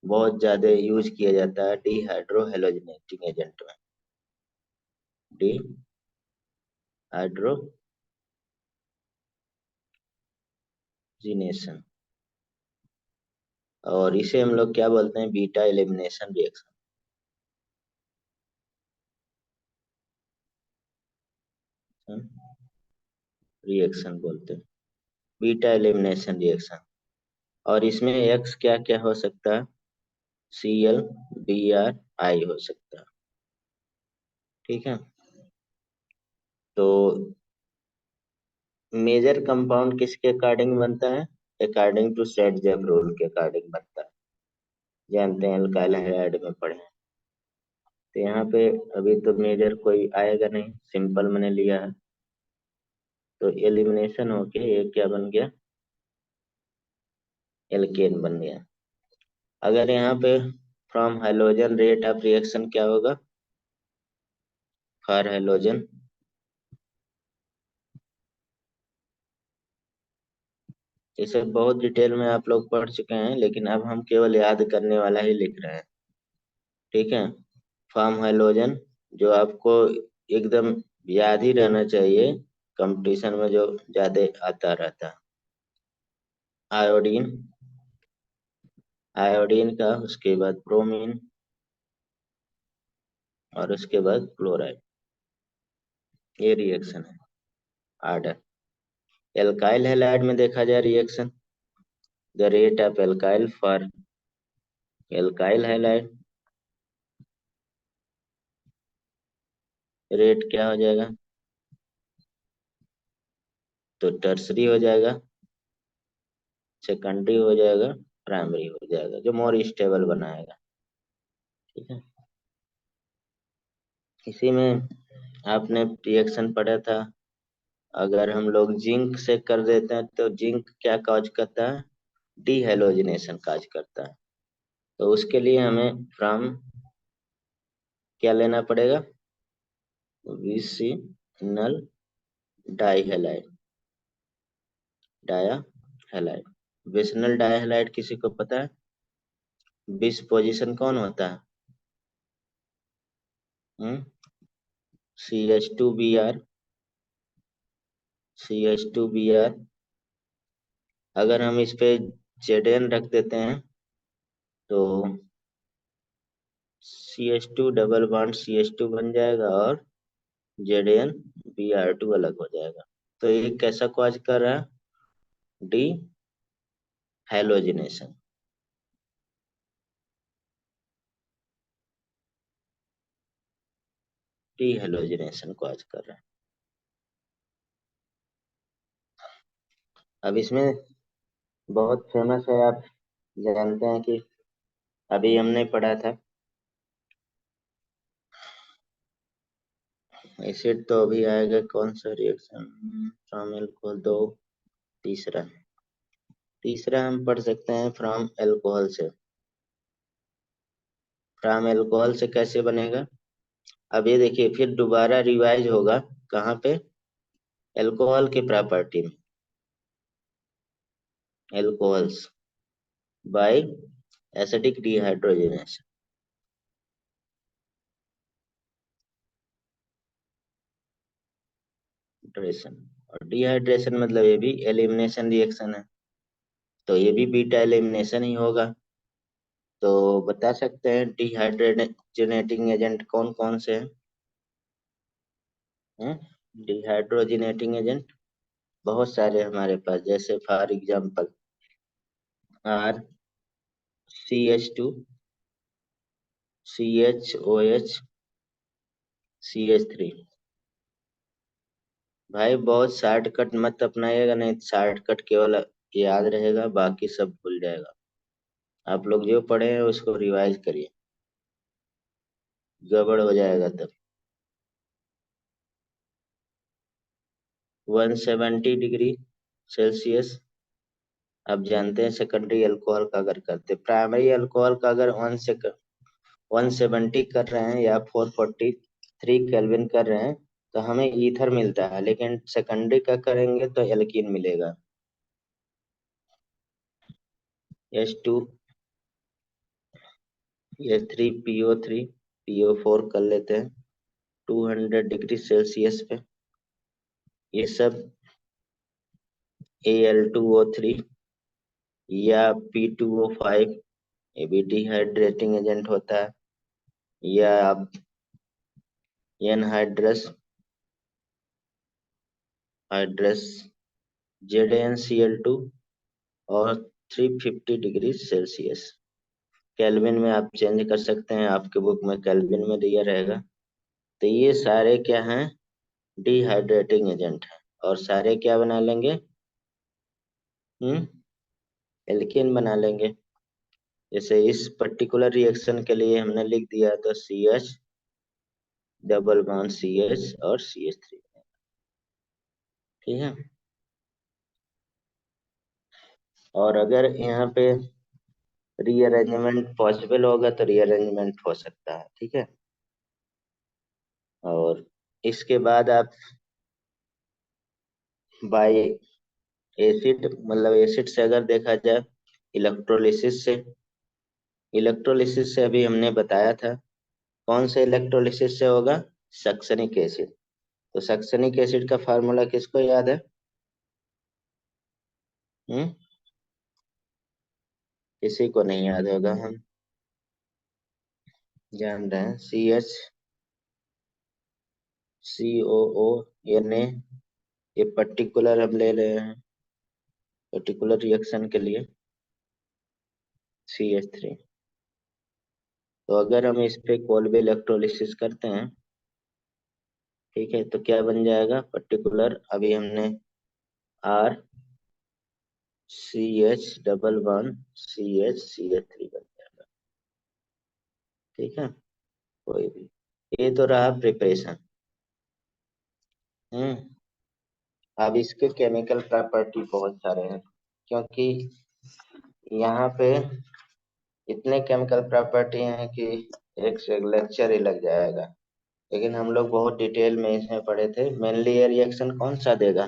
बहुत ज्यादा यूज किया जाता है डी हाइड्रोहेलोजिनेटिंग एजेंट में, डी हाइड्रोजिनेशन। और इसे हम लोग क्या बोलते हैं, बीटा एलिमिनेशन रिएक्शन, रिएक्शन बोलते हैं, बीटा एलिमिनेशन रिएक्शन। और इसमें एक्स क्या क्या हो सकता है, C L B R I हो सकता है। ठीक है, तो मेजर कंपाउंड किसके अकॉर्डिंग बनता है, अकॉर्डिंग टू सेट रूल के अकॉर्डिंग बनता है, जानते हैं अल्काइल हाइड्राइड में पढ़े हैं। तो यहाँ पे अभी तो मेजर कोई आएगा नहीं, सिंपल मैंने लिया है, तो एलिमिनेशन होके ये क्या बन गया, एल्केन बन गया। अगर यहाँ पे from hydrogen rate of reaction क्या होगा, फॉर हाइड्रोजन, इसे बहुत डिटेल में आप लोग पढ़ चुके हैं, लेकिन अब हम केवल याद करने वाला ही लिख रहे हैं। ठीक है, फॉर्म हाइड्रोजन जो आपको एकदम याद ही रहना चाहिए, कंपटीशन में जो ज्यादा आता रहता है, आयोडीन, आयोडीन का उसके बाद ब्रोमीन, और उसके बाद क्लोराइड। ये रिएक्शन है आर्डर। एल्काइल हैलाइड में देखा जाए reaction, the rate of alkyl for alkyl halide, rate क्या हो जाएगा, तो टर्सरी हो जाएगा, सेकेंडरी हो जाएगा, प्राइमरी हो जाएगा, जो मोर स्टेबल बनाएगा। ठीक है, इसी में आपने रिएक्शन पढ़ा था, अगर हम लोग जिंक से कर देते हैं तो जिंक क्या काज करता है, डीहेलोजिनेशन काज करता है। तो उसके लिए हमें फ्रॉम क्या लेना पड़ेगा, vicinal dihalide, dihalide. Vicinal dihalide किसी को पता है, बिस पोजीशन कौन होता है, C H two B R, C H two B R. अगर हम इस पे जेड रख देते हैं तो C H two double bond C H two बन जाएगा, और ZnBr2 अलग हो जाएगा। तो ये कैसा कॉज कर रहा है? D halogenation. D halogenation cause कर रहा है। अब इसमें बहुत फेमस है, आप जानते हैं कि अभी हमने पढ़ा था एसिड, तो अभी आएगा कौन सा रिएक्शन फ्रॉम एल्कोहल, दो तीसरा। तीसरा हम पढ़ सकते हैं फ्रॉम एल्कोहल से। फ्रॉम एल्कोहल से कैसे बनेगा? अब ये देखिए फिर दोबारा रिवाइज होगा कहाँ पे? एल्कोहल के प्रॉपर्टी में, एल्कोहल्स बाय एसिडिक डिहाइड्रोजनेशन। और डिहाइड्रेशन मतलब ये भी एलिमिनेशन रिएक्शन है, तो ये भी बीटा एलिमिनेशन ही होगा। तो बता सकते हैं डिहाइड्रोजनेटिंग एजेंट कौन कौन से हैं? डिहाइड्रोजनेटिंग एजेंट बहुत सारे हमारे पास, जैसे for example are, CH2, CHOH, CH3। भाई बहुत शॉर्टकट मत अपनाइएगा, नहीं शॉर्टकट केवल याद रहेगा, बाकी सब भूल जाएगा। आप लोग जो पढ़े हैं उसको रिवाइज करिए, गड़बड़ हो जाएगा तब। 170 डिग्री सेल्सियस। आप जानते हैं सेकेंडरी अल्कोहल का अगर करते, प्राइमरी अल्कोहल का अगर 170 कर रहे हैं या 443 केल्विन कर रहे हैं तो हमें ईथर मिलता है, लेकिन सेकेंडरी का करेंगे तो एल्कीन मिलेगा। H2, H3PO3, PO4 कर लेते हैं 200 डिग्री सेल्सियस पे। ये सब Al2O3 या P2O5, ये भी डिहाइड्रेटिंग एजेंट होता है। या आप एनहाइड्रस हाइड्रस ZnCl2 और 350 डिग्री सेल्सियस। केल्विन में आप चेंज कर सकते हैं, आपके बुक में केल्विन में दिया रहेगा। तो ये सारे क्या हैं? डिहाइड्रेटिंग एजेंट हैं, और सारे क्या बना लेंगे? एल्केन बना लेंगे। जैसे इस पर्टिकुलर रिएक्शन के लिए हमने लिख दिया तो CH डबल बॉन्ड CH और CH3। ठीक है। और अगर यहाँ पे रीअरेंजमेंट पॉसिबल होगा तो रीअरेंजमेंट हो सकता है। ठीक है। और इसके बाद आप बाय एसिड, मतलब एसिड से अगर देखा जाए, इलेक्ट्रोलिसिस से। इलेक्ट्रोलिसिस से अभी हमने बताया था, कौन से इलेक्ट्रोलिसिस से होगा? Succinic acid. तो सक्सेनिक एसिड का फार्मूला किसको याद है? हम्म किसी को नहीं याद होगा, हम जान रहे हैं। CH COO ये पर्टिकुलर हम ले रहे हैं पर्टिकुलर रिएक्शन के लिए CH3। तो अगर हम इस पे कोलबे इलेक्ट्रोलिसिस करते हैं, ठीक है, तो क्या बन जाएगा पर्टिकुलर? अभी हमने R CH double one CH3 बन जाएगा। ठीक है। कोई भी, ये तो रहा प्रिपरेशन। हम्म अब इसके केमिकल प्रॉपर्टी बहुत सारे हैं, क्योंकि यहाँ पे इतने केमिकल प्रॉपर्टी हैं कि एक से एक लेक्चर ही लग जाएगा। लेकिन हम लोग बहुत डिटेल में इसमें पढ़े थे। मेनली ये रिएक्शन कौन सा देगा?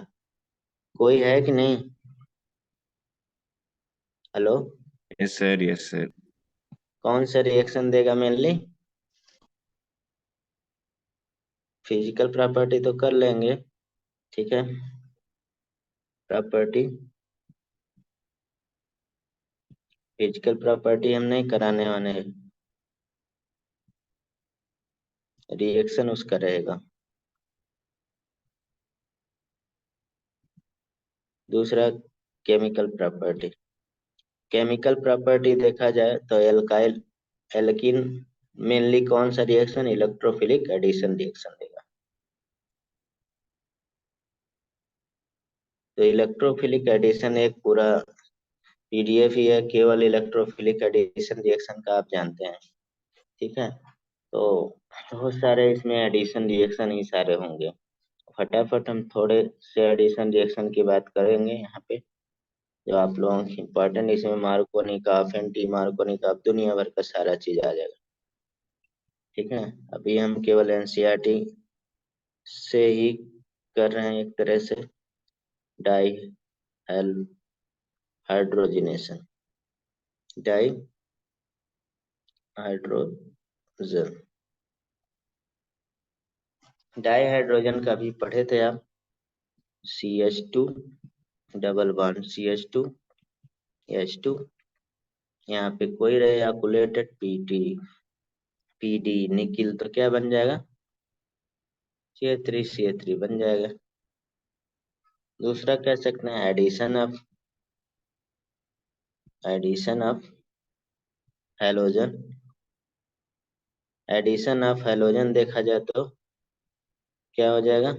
कोई है कि नहीं? Hello. Yes sir, yes sir. कौन सा रिएक्शन देगा मेनली? फिजिकल प्रॉपर्टी तो कर लेंगे, ठीक है। प्रॉपर्टी, फिजिकल प्रॉपर्टी हम नहीं कराने वाले हैं, रिएक्शन उसका रहेगा। दूसरा केमिकल प्रॉपर्टी। केमिकल प्रॉपर्टी देखा जाए तो एल्काइल एल्किन मेनली कौन सा रिएक्शन, इलेक्ट्रोफिलिक एडिशन रिएक्शन देगा। तो इलेक्ट्रोफिलिक एडिशन एक पूरा पीडीएफ ही है, केवल इलेक्ट्रोफिलिक एडिशन रिएक्शन का आप जानते हैं। ठीक है, तो बहुत सारे इसमें एडिशन रिएक्शन ही सारे होंगे। फटाफट हम थोड़े से एडिशन रिएक्शन की बात करेंगे यहाँ पे, जो आप लोगों की इम्पोर्टेंट, इसमें मार्कोनिकॉफ, एंटी मार्कोनिकॉफ, दुनिया भर का सारा चीज आ जाएगा। ठीक है, अभी हम केवल एनसीईआरटी से ही कर रहे हैं एक तरह से। Di hydrogenation, di hydrogen, di hydrogen का भी पढ़े थे आप। CH2 double bond CH2 H2, यहाँ पे कोई रहे एकुलेटेड PD निकिल, तो क्या बन जाएगा, CH3 बन जाएगा। दूसरा कह सकते हैं addition of halogen. Addition of halogen देखा जाए तो क्या हो जाएगा,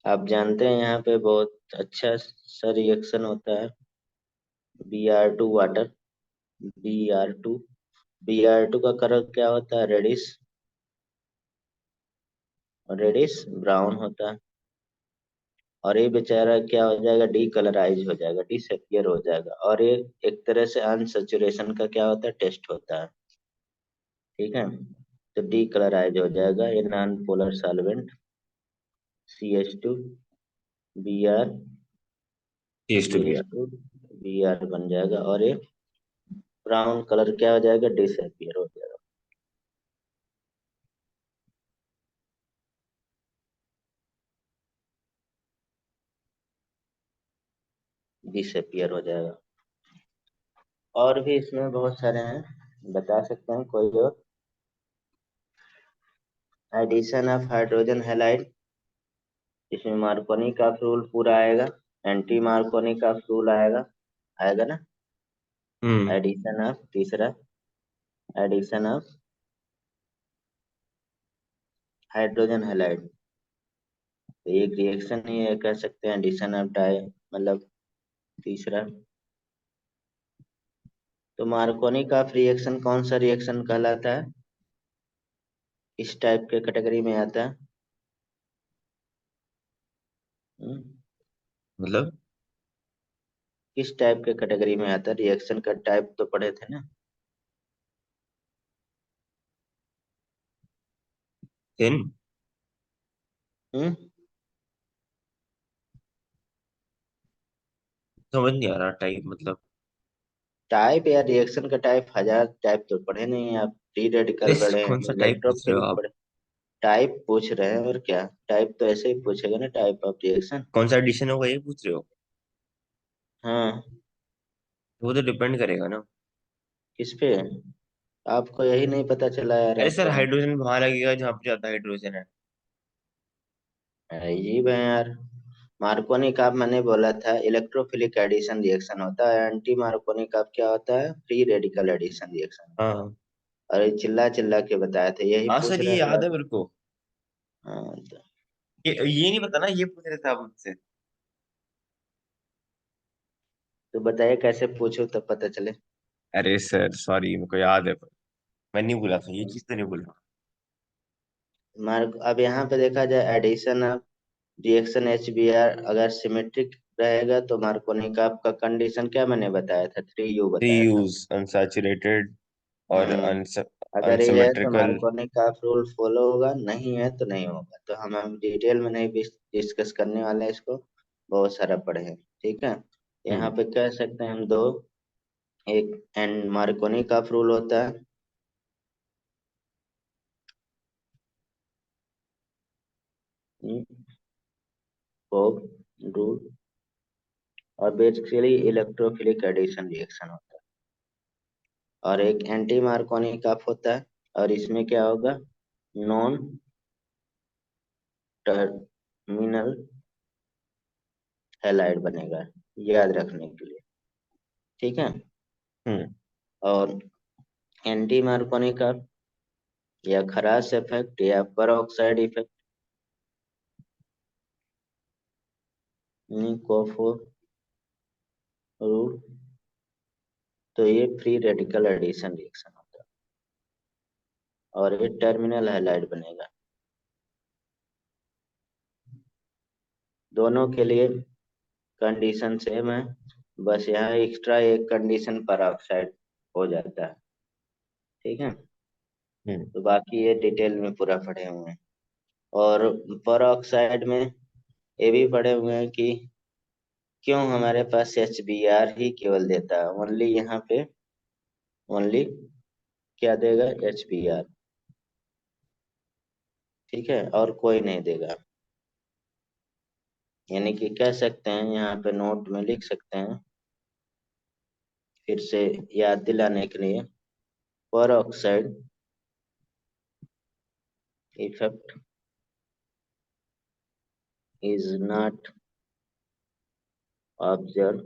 आप जानते हैं यहाँ पे बहुत अच्छा सा रिएक्शन होता है, Br2 वाटर, Br2, Br2 का कलर क्या होता है, रेडिश ब्राउन होता है। और ये बेचारा क्या हो जाएगा, डी कलराइज हो जाएगा, डिसअपियर हो जाएगा। और ये एक तरह से अनसेचुरेशन का क्या होता है, टेस्ट होता है। ठीक है, तो डी कलराइज हो जाएगा, ये non polar solvent CH2 Br, test to be. CH2 Br बन जाएगा, और ये ब्राउन कलर क्या हो जाएगा, डिसअपियर हो जाएगा। डिसअपियर हो जाएगा। और भी इसमें बहुत सारे हैं, बता सकते हैं कोई और। एडिशन ऑफ हाइड्रोजन हैलाइड, इसमें मार्कोनी का रूल पूरा आएगा, एंटी मार्कोनी का रूल आएगा, आएगा ना। हम्म। एडिशन ऑफ, तीसरा एडिशन ऑफ हाइड्रोजन हैलाइड, तो एक रिएक्शन ही है, कह सकते हैं एडिशन ऑफ डाई, मतलब तीसरा। तो मार्कोनी का रिएक्शन कौन सा रिएक्शन कहलाता है, इस टाइप के कैटेगरी में आता है। हम्म, मतलब किस टाइप के कैटेगरी में आता है, रिएक्शन का टाइप तो पढ़े थे ना। थिन। हम्म, समझ नहीं आ रहा टाइप मतलब। टाइप या रिएक्शन का टाइप, हजार टाइप तो पढ़े नहीं हैं आप, फ्री रेडिकल अरे पढ़े कौन हैं, सा टाइप पूछ रहे हो इलेक्ट्रोफिलिक आप? पढ़े। टाइप पूछ रहे हैं, और क्या, टाइप तो ऐसे ही पूछेगा ना, टाइप ऑफ रिएक्शन। कौन सा एडिशन होगा ये पूछ रहे हो? हाँ, वो तो डिपेंड करेगा ना। किस पे, आपको यही नहीं पता चला यार, अरे आप सर, कहाँ। हाइड्रोजन वहां लगेगा जहाँ पे ज्यादा हाइड्रोजन है। अजीब है यार। मार्कोनिक आप, मैंने बोला था इलेक्ट्रोफिलिक एडिशन रिएक्शन होता है, एंटी मार्कोनिक आप क्या होता है, फ्री रेडिकल एडिशन रिएक्शन। हाँ। और ये चिल्ला चिल्ला के बताए थे, यही हाँ पूछ सर, ये रहे थे याद है आप। मेरे को। हाँ, ये नहीं पता ना, ये पूछ रहे थे आप मुझसे। तो बताइए कैसे पूछूं तब पता चले। अरे सर सॉरी, मेरे को याद है पर मैं नहीं भूला था, ये चीज तो नहीं भूला। मार्क, अब यहाँ पे देखा जाए एडिशन ऑफ रिएक्शन HBr अगर सिमेट्रिक रहेगा तो मार्कोनिक आपका कंडीशन क्या मैंने बताया था, 3U थ्री बताया था। यूज अनसैचुरेटेड और हम्म, अगर ये है तो अनसिमेट्रिकल। मार्कोनिक का रूल फॉलो होगा, नहीं है तो नहीं होगा। तो हम डिटेल में नहीं डिस्कस करने वाले हैं इसको, बहुत सारा पढ़े हैं। ठीक है, यहाँ हम्म। पे कह सकते हैं हम दो, एक एंड मार्कोनी का रूल होता है, होप रूल, और बेसिकली इलेक्ट्रोफिलिक एडिशन रिएक्शन होता है। और एक एंटी मार्कोनिक ऑफ होता है, और इसमें क्या होगा, नॉन टर्मिनल हैलाइड बनेगा, याद रखने के लिए। ठीक है। हम्म। और एंटी मार्कोनी का, या खराश इफेक्ट, या परऑक्साइड इफेक्ट, कोफो रूल, तो ये फ्री रेडिकल एडिशन रिएक्शन होता है और ये टर्मिनल हैलाइड बनेगा। दोनों के लिए कंडीशन सेम है, बस यहाँ एक्स्ट्रा एक कंडीशन परऑक्साइड हो जाता है। ठीक है। हम्म। तो बाकी ये डिटेल में पूरा पढ़े हुए हैं। और परऑक्साइड में ये भी पढ़े हुए हैं कि क्यों हमारे पास HBr ही केवल देता है, ओनली यहाँ पे ओनली क्या देगा, HBr। ठीक है, और कोई नहीं देगा। यानी कि कह सकते हैं, यहाँ पे नोट में लिख सकते हैं फिर से याद दिलाने के लिए, peroxide effect is not observe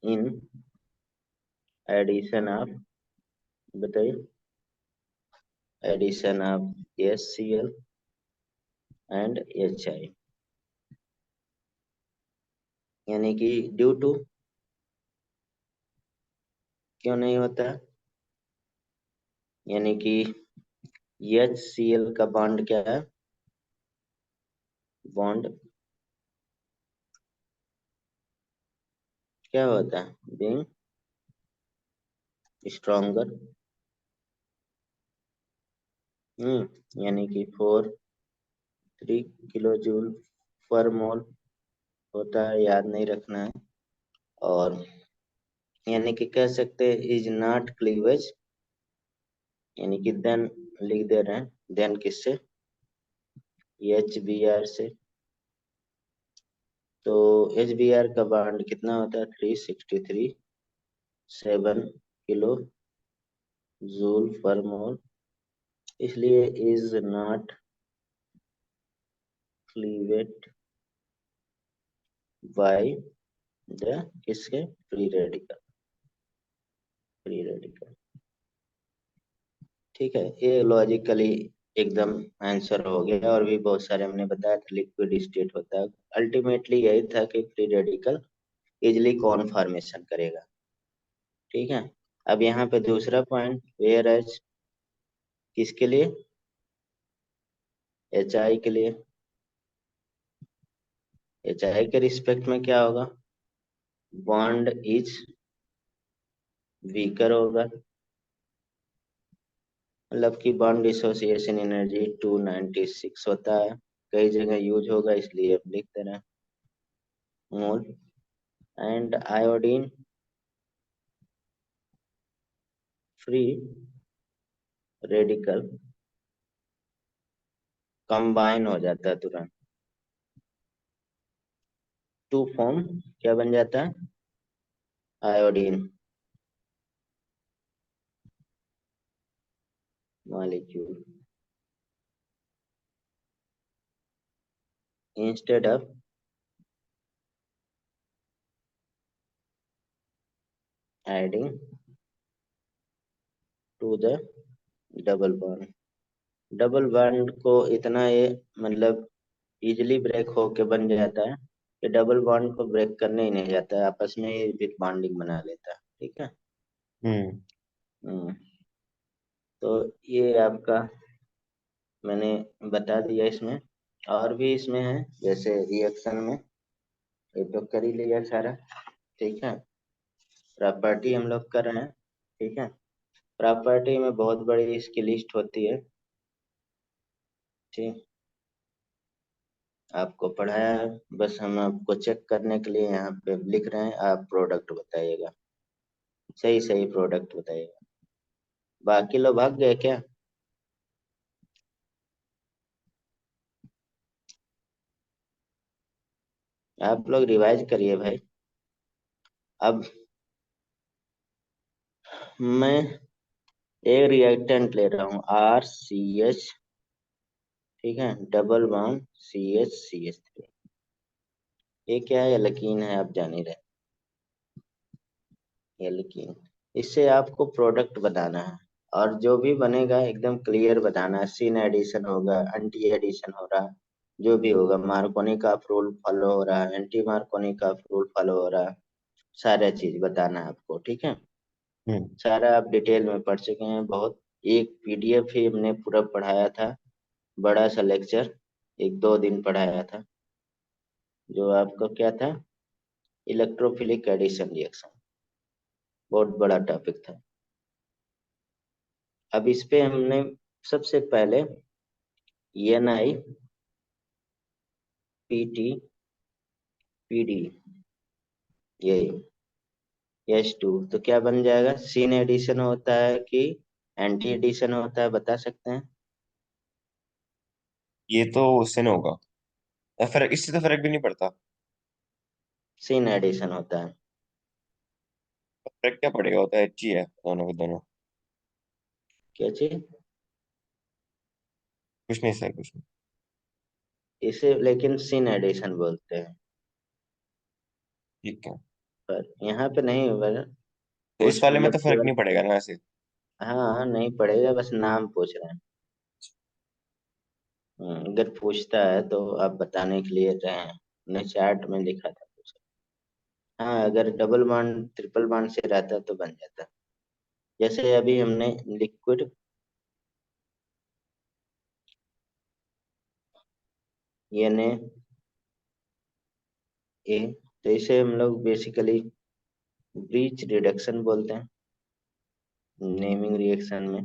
in addition of, बताइए, addition of HCl and HI। यानी कि ड्यू टू, क्यों नहीं होता, यानी कि HCl का बॉन्ड क्या है, बॉन्ड क्या होता है, बीइंग स्ट्रॉन्गर। यानी कि 3 किलो जूल पर मोल होता है, याद नहीं रखना है। और यानी कि कह सकते हैं इज नॉट क्लीवेज, यानी कि देन लिख दे रहे हैं, देन किससे, HBr से। तो HBr का बॉन्ड कितना होता है, 363 7 किलो जूल पर मोल, इसलिए इज नॉट क्लीवेड बाय द किसके, फ्री रेडिकल, फ्री रेडिकल। ठीक है, ये लॉजिकली एकदम आंसर हो गया। और भी बहुत सारे हमने बताया था, लिक्विड स्टेट होता है, अल्टीमेटली यही था कि फ्री रेडिकल इजिली कौन फॉर्मेशन करेगा। ठीक है। अब यहाँ पे दूसरा पॉइंट, वेयर एज किसके लिए, HI के लिए। HI के रिस्पेक्ट में क्या होगा, बॉन्ड इज वीकर होगा, मतलब कि बॉन्ड डिसोसिएशन एनर्जी 296 होता है, कई जगह यूज होगा इसलिए अब लिख दे रहे हैं mole. And iodine free radical combine हो जाता है तुरंत, टू फॉर्म क्या बन जाता है, iodine molecule, instead of adding to the double bond. Double bond को इतना ये मतलब इजिली ब्रेक होके बन जाता है कि डबल बॉन्ड को ब्रेक करने ही नहीं जाता है, आपस में ही बिग बॉन्डिंग बना लेता है। ठीक है। हम्म। हम्म, तो ये आपका मैंने बता दिया इसमें। और भी इसमें है, जैसे रिएक्शन में ये तो कर ही लिया सारा। ठीक है। प्रॉपर्टी हम लोग कर रहे हैं। ठीक है। प्रॉपर्टी में बहुत बड़ी इसकी लिस्ट होती है। ठीक, आपको पढ़ाया है, बस हम आपको चेक करने के लिए यहाँ पे लिख रहे हैं, आप प्रोडक्ट बताइएगा, सही सही प्रोडक्ट बताइएगा। बाकी लोग भाग गए क्या, आप लोग रिवाइज करिए भाई। अब मैं एक रिएक्टेंट ले रहा हूँ RCH। ठीक है, डबल बॉन्ड CH3। ये क्या है, एल्कीन है, आप जान ही रहे, एल्कीन। इससे आपको प्रोडक्ट बनाना है, और जो भी बनेगा एकदम क्लियर बनाना है। सिन एडिशन होगा, एंटी एडिशन हो रहा है, जो भी होगा, मार्कोनी का रूल फॉलो हो रहा है, एंटी मार्कोनी का रूल फॉलो हो रहा है, सारा चीज बताना है आपको। ठीक है, हम्म। सारा आप डिटेल में पढ़ चुके हैं बहुत। एक PDF ही हमने पूरा पढ़ाया था, बड़ा सा लेक्चर, एक 2 दिन पढ़ाया था, जो आपका क्या था, इलेक्ट्रोफिलिक एडिशन रिएक्शन। बहुत बड़ा टॉपिक था। अब इस पे हमने सबसे पहले NiPT PD, ये H2, तो क्या बन जाएगा, सीन एडिशन होता है कि एंटी एडिशन होता है, बता सकते हैं? ये तो उससे ना होगा, या फर्क, इससे तो फर्क भी नहीं पड़ता। सीन एडिशन होता है। फर्क क्या पड़ेगा, होता है अच्छी है दोनों के दोनों। क्या चीज? कुछ नहीं सर, कुछ नहीं। इसे लेकिन सीन एडिशन बोलते हैं, ठीक है। पर यहाँ पे नहीं होगा ना, तो इस कुछ वाले में मतलब तो फर्क केवल। नहीं पड़ेगा ना ऐसे। हाँ, नहीं पड़ेगा, बस नाम पूछ रहे हैं। अगर पूछता है तो आप बताने के लिए रहे हैं, हमने चार्ट में लिखा था कुछ। हाँ, अगर डबल बॉन्ड ट्रिपल बॉन्ड से रहता तो बन जाता। जैसे अभी हमने लिक्विड Na ए, तो इसे हम लोग बेसिकली ब्रीच रिडक्शन बोलते हैं नेमिंग रिएक्शन में।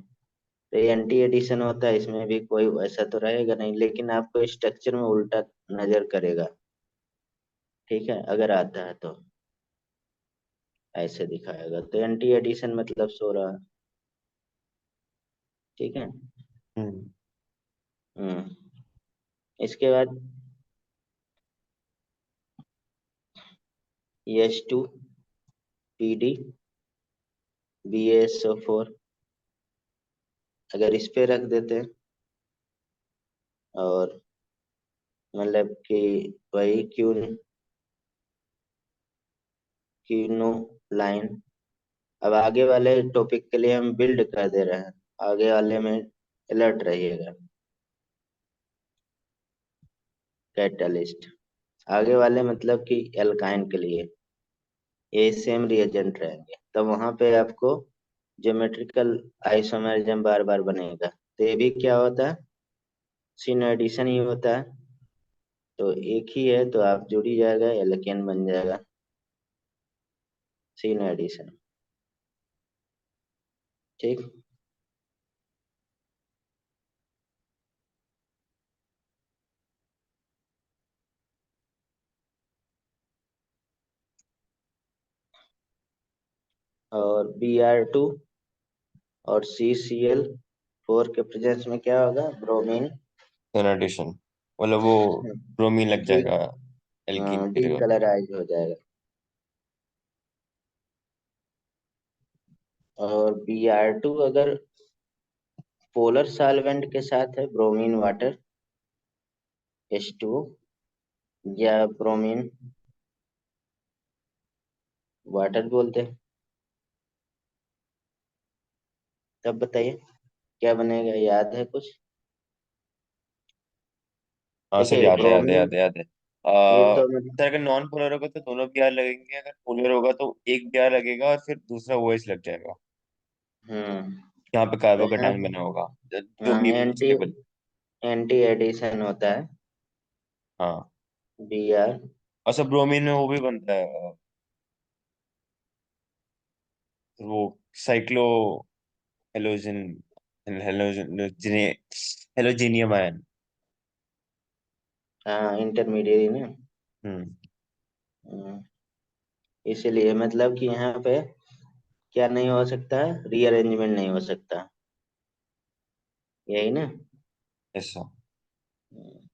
तो ये एंटी एडिशन होता है, इसमें भी कोई वैसा तो रहेगा नहीं, लेकिन आपको स्ट्रक्चर में उल्टा नजर करेगा। ठीक है, अगर आता है तो ऐसे दिखाएगा, तो एंटी एडिशन मतलब सो रहा है। ठीक है। हम्म। हम्म इसके बाद H2PD BaSO4, अगर इस पे रख देते हैं, और मतलब कि वही क्यूनो लाइन। अब आगे वाले टॉपिक के लिए हम बिल्ड कर दे रहे हैं, आगे वाले में अलर्ट रहिएगा। कैटलिस्ट, आगे वाले मतलब कि एल्काइन के लिए ये सेम रिएजेंट रहेंगे, तब वहां पे आपको ज्योमेट्रिकल आइसोमेरिज्म बार बार बनेगा। तो ये भी क्या होता है, सीन एडिशन ही होता है। तो एक ही है तो आप जुड़ ही जाएगा, एल्केन बन जाएगा, सीन एडिशन। ठीक। और Br2 और CCl4 के प्रेजेंस में क्या होगा, ब्रोमीन एडिशन, मतलब वो ब्रोमीन लग डी जाएगा, एल्कीन की जगह। डीकलराइज हो जाएगा। और Br2 अगर पोलर सॉल्वेंट के साथ है, ब्रोमीन वाटर H2O, या ब्रोमीन वाटर बोलते हैं, तब बताइए क्या बनेगा, याद है कुछ? हाँ सर, देखिए याद है, याद है, ब्रोमीन, याद है, याद है। ये तो मतलब, सर अगर नॉन पोलर होगा तो दोनों BR लगेंगे, अगर पोलर होगा तो एक BR लगेगा और फिर दूसरा OH लग जाएगा। हम्म यहाँ पे तो यहाँ कार्बोकैटायन बना होगा, जो भी एंटी स्टेबल। एंटी एडिशन होता है हाँ। Br। और सब ब्रोमीन में वो भी बनता है, वो साइक्लो हेलोजन हेलोजन हेलोजीनियम आयन। हाँ, इंटरमीडिएट ना। हम्म। हम्म, इसीलिए मतलब कि यहाँ पे क्या नहीं हो सकता, रीअरेंजमेंट नहीं हो सकता, यही ना। ऐसा। हम्म,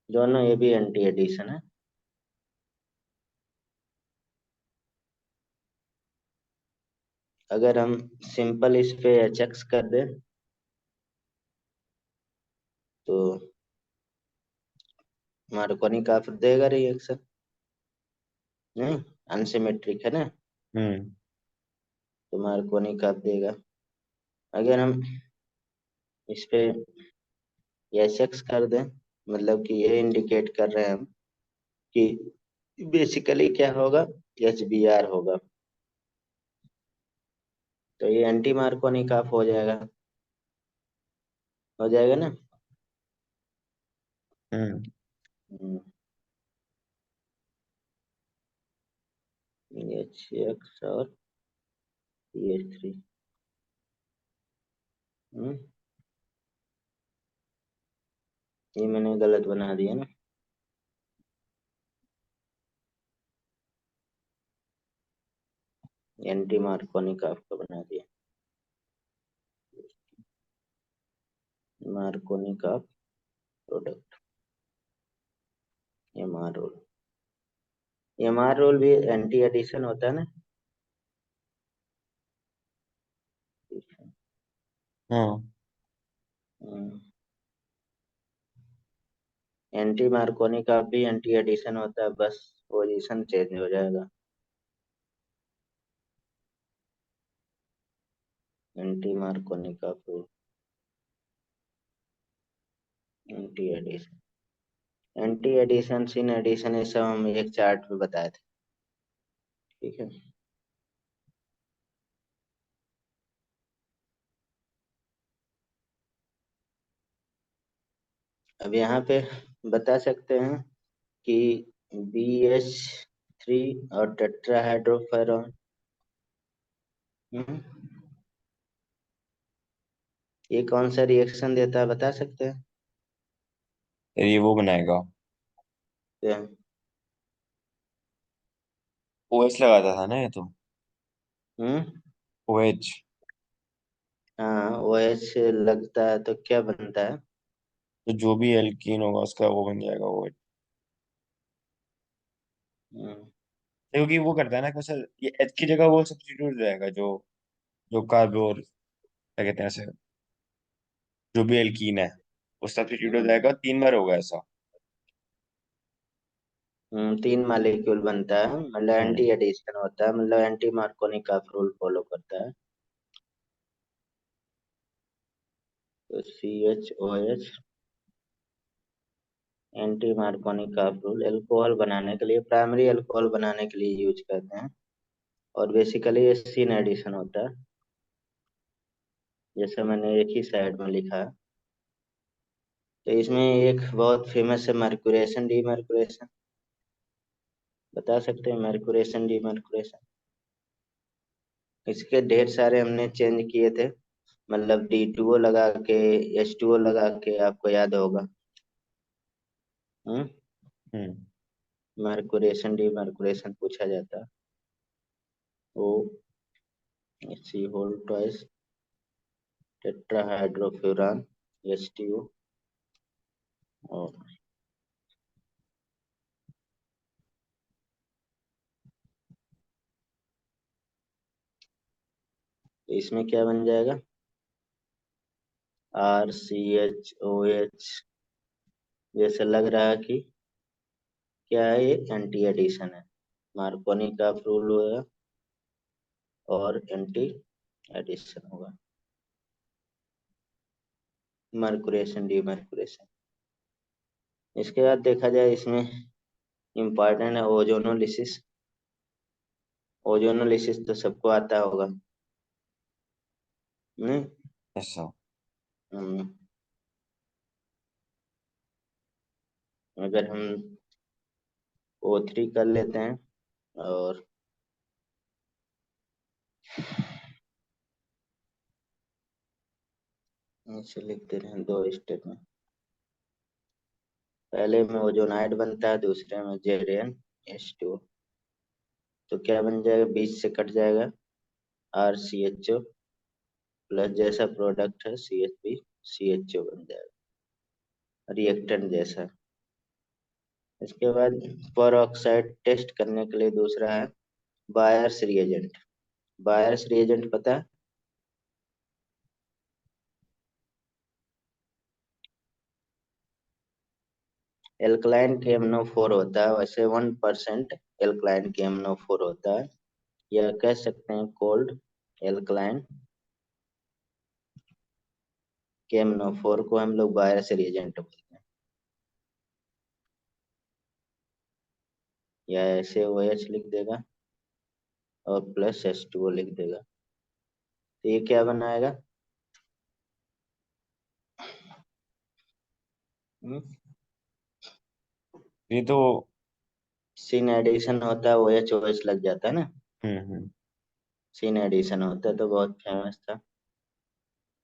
दोनों ये भी एंटी एडिशन है। अगर हम सिंपल इस पे एच एक्स कर दें तो मार्कोनी का देगा रिएक्शन, नहीं अनसिमेट्रिक है ना, हम्म। तो मार्कोनी का देगा। अगर हम इस पे एच एक्स कर दें, मतलब कि ये इंडिकेट कर रहे हैं हम कि बेसिकली क्या होगा, एच बी आर होगा, तो ये एंटी मार्कोनी का हो जाएगा, हो जाएगा ना। हम्म। एच एक्स और एच थ्री। ये मैंने गलत बना दिया ना, एंटी मार्कोनी का आपको बना दिया, मार्कोनी का product M R rule. M R rule भी एंटी एडिशन होता है ना। हाँ। एंटी मार्कोनी का भी एंटी एडिशन होता है, बस पोजीशन चेंज हो जाएगा। एंटी मार्कोनी का anti addition, anti addition syn addition ये सब हम एक चार्ट में बताए थे, ठीक है। अब यहाँ पे बता सकते हैं कि बी एच थ्री और टेट्राहाइड्रोफेरॉन, ये कौन सा रिएक्शन देता है बता सकते हैं ये वो बनाएगा। क्या? ओएच लगाता था ना ये तो। हम्म। ओएच। हाँ ओ एच लगता है तो क्या बनता है? तो जो भी एल्कीन होगा उसका वो बन जाएगा ओएच। हम्म। क्योंकि वो करता है ना कि सर ये एच की जगह वो सब्स्टिट्यूट हो जाएगा जो जो कार्बो क्या कहते हैं ऐसे, जो भी एल्कीन है वो सब्स्टिट्यूट हो हम्म। जाएगा। 3 बार होगा ऐसा। तीन मालिक्यूल बनता है, मतलब हम्म। एंटी एडिशन होता है, मतलब एंटी मार्कोनी का रूल फॉलो करता है। तो C H O H anti Marconi का रूल एल्कोहल बनाने के लिए, प्राइमरी एल्कोहल बनाने के लिए यूज करते हैं, और बेसिकली ये सीन एडिशन होता है, जैसे मैंने एक ही साइड में लिखा है। तो इसमें एक बहुत फेमस है मर्क्यूरेशन डीमर्क्यूरेशन, बता सकते हैं मर्क्यूरेशन डीमर्क्यूरेशन? इसके ढेर सारे हमने चेंज किए थे, मतलब डी टू ओ लगा के, एच टू ओ लगा के, आपको याद होगा। हम्म। हम्म। मर्क्यूरेशन डीमर्क्यूरेशन पूछा जाता है। O C whole twice tetrahydrofuran H T O, और इसमें क्या बन जाएगा, R C H O H, जैसे लग रहा है कि क्या है, ये एंटी एडिशन है, मार्कोनी का रूल होगा और एंटी एडिशन होगा, मर्क्यूरेशन डीमर्क्यूरेशन। इसके बाद देखा जाए इसमें इम्पॉर्टेंट है ओजोनोलिसिस। ओजोनोलिसिस तो सबको आता होगा, नहीं? ऐसा। हम्म, अगर हम ओ थ्री कर लेते हैं और ऐसे लिखते रहे दो स्टेप में, पहले में ओजोनाइड बनता है, दूसरे में जेरेन एच टू, तो क्या बन जाएगा, बीच से कट जाएगा, R C H O plus जैसा प्रोडक्ट है C H P C H O बन जाएगा, रिएक्टेंट जैसा। इसके बाद पर ऑक्साइड टेस्ट करने के लिए दूसरा है बायर्स रिएजेंट। बायर्स रिएजेंट पता है? एल्कलाइन KMnO4 होता है, वैसे 1% एल्कलाइन KMnO4 होता है, या कह सकते हैं कोल्ड एल्कलाइन KMnO4 को हम लोग बायर्स रिएजेंट बोलते हैं, या ऐसे OH लिख देगा और प्लस H2O लिख देगा, तो ये क्या बनाएगा? ये तो सीन एडिशन होता है, OH OH लग जाता है ना, हम्म। सीन एडिशन होता है, तो बहुत फेमस था।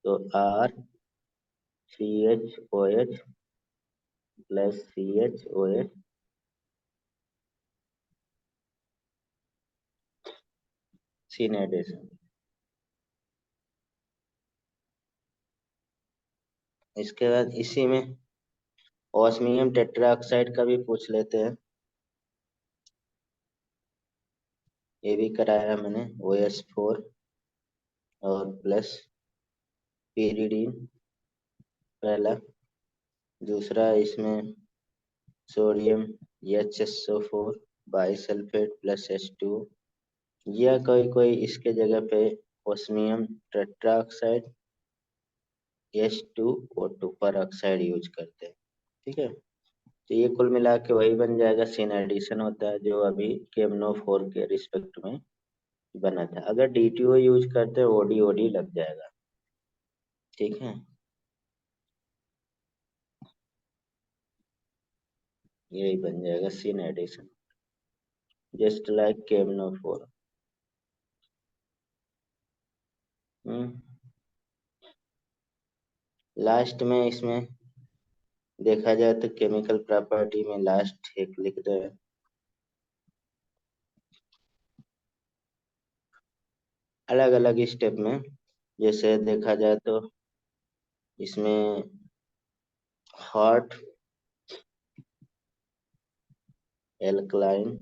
तो RCHOH plus CHOH syn addition. इसके बाद इसी में ऑस्मियम टेट्राऑक्साइड का भी पूछ लेते हैं, ये भी कराया मैंने, OH4 और प्लस pyridine पहला, दूसरा इसमें sodium HSO4 bisulphate plus H2, या कोई कोई इसके जगह पे ऑस्मियम टेट्राऑक्साइड H2O2 पर ऑक्साइड यूज करते हैं। ठीक है, तो ये कुल मिला के वही बन जाएगा, सीन एडिशन होता है जो अभी KMnO4 के रिस्पेक्ट में बना था। अगर DTO यूज करते हैं OD लग जाएगा। ठीक है, यही बन जाएगा syn addition, just like KMnO4। Last में इसमें देखा जाए तो केमिकल प्रॉपर्टी में लास्ट एक लिख दे, अलग अलग स्टेप में। जैसे देखा जाए तो इसमें हॉट एल्कलाइन,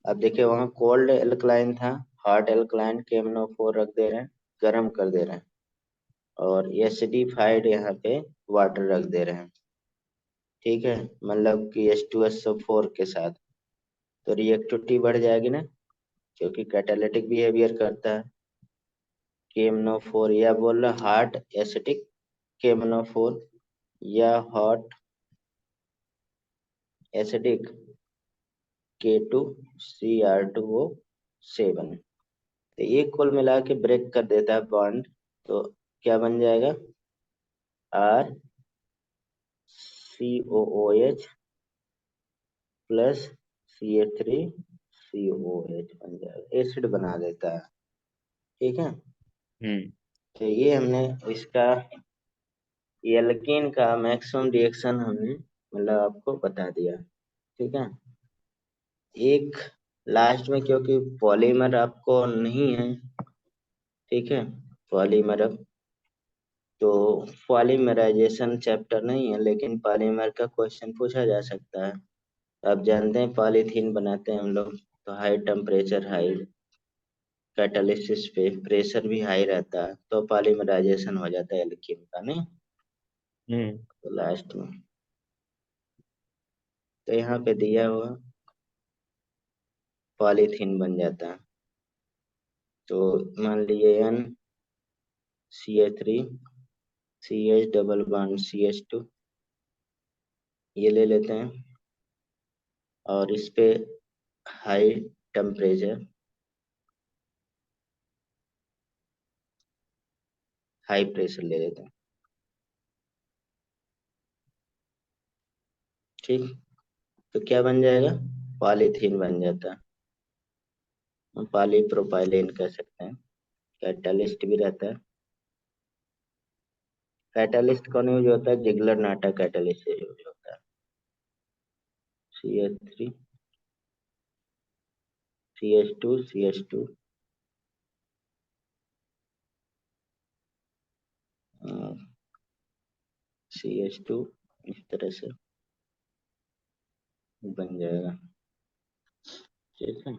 अब देखिए वहां कोल्ड एल्कलाइन था, हॉट एल्कलाइन KMnO4 रख दे रहे हैं, गर्म कर दे रहे हैं, और एसिडिफाइड यहाँ पे वाटर रख दे रहे हैं। ठीक है, मतलब कि H2SO4 के साथ, तो रिएक्टिविटी बढ़ जाएगी ना, क्योंकि कैटालिटिक बिहेवियर करता है। KMnO4 या बोल रहा हार्ड एसिटिक KMnO4 या हॉट एसिडिक K2Cr2O7, तो ये कुल मिला के ब्रेक कर देता है बॉन्ड, तो क्या बन जाएगा? RCOOH प्लस CH3COOH बन जाएगा, एसिड बना देता है। ठीक है, हम्म। तो ये हमने इसका एल्कीन का मैक्सिमम रिएक्शन हमने मतलब आपको बता दिया। ठीक है, एक लास्ट में, क्योंकि पॉलीमर आपको नहीं है, ठीक है, पॉलीमर, तो पॉलीमराइजेशन चैप्टर नहीं है, लेकिन पॉलीमर का क्वेश्चन पूछा जा सकता है। आप जानते हैं पॉलीथीन बनाते हैं हम लोग, तो हाई टेम्परेचर हाई कैटालिसिस पे प्रेशर भी हाई रहता है, तो पॉलीमराइजेशन हो जाता है एल्कीन का, नहीं? हम्म। तो लास्ट में तो यहाँ पे दिया हुआ पॉलीथीन बन जाता है, तो मान लीजिए NCH3 CH double bond CH2, ये ले लेते हैं, और इस पे हाई टेम्परेचर हाई प्रेशर ले लेते हैं। ठीक, तो क्या बन जाएगा? पॉलीथीन बन जाता है, हम पॉलीप्रोपाइलीन कह सकते हैं। कैटलिस्ट भी रहता है, कैटलिस्ट कौन यूज होता है? जिगलर नाटा कैटलिस्ट यूज होता है। CH3 CH2 CH2 इस तरह से बन जाएगा। ठीक है,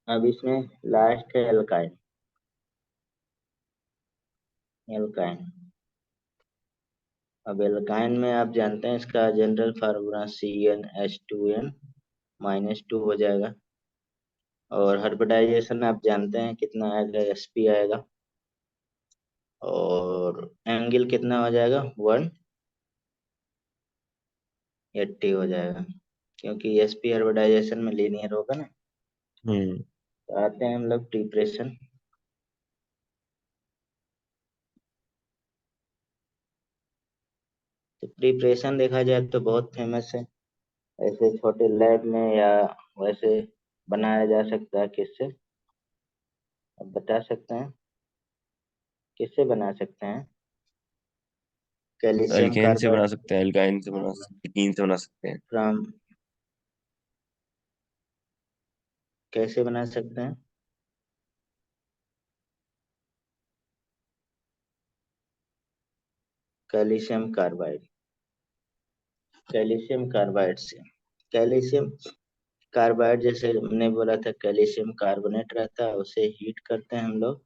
अब इसमें लास्ट है एल्काइन। एल्काइन, अब एल्काइन में आप जानते हैं इसका जनरल फार्मूला CnH2n-2 हो जाएगा। और हाइब्रिडाइजेशन आप जानते हैं कितना आएगा, Sp आएगा। और एंगल कितना हो जाएगा, 180 हो जाएगा, क्योंकि Sp हाइब्रिडाइजेशन में लीनियर होगा ना। हम्म। तो आते हैं हम लोग प्रिपरेशन। तो प्रिपरेशन देखा जाए तो बहुत फेमस है, ऐसे छोटे लैब में या वैसे बनाया जा सकता है। किससे, अब बता सकते हैं किससे बना सकते हैं? कैल्शियम एल्केन से बना कार्बाइड सकते हैं, एल्काइन से बना सकते हैं, कीन से बना सकते हैं। फ्रॉम, कैसे बना सकते हैं? कैल्शियम कार्बाइड, कैल्शियम कार्बाइड से। कैल्शियम कार्बाइड जैसे हमने बोला था, कैल्शियम कार्बोनेट रहता है, उसे हीट करते हैं हम लोग,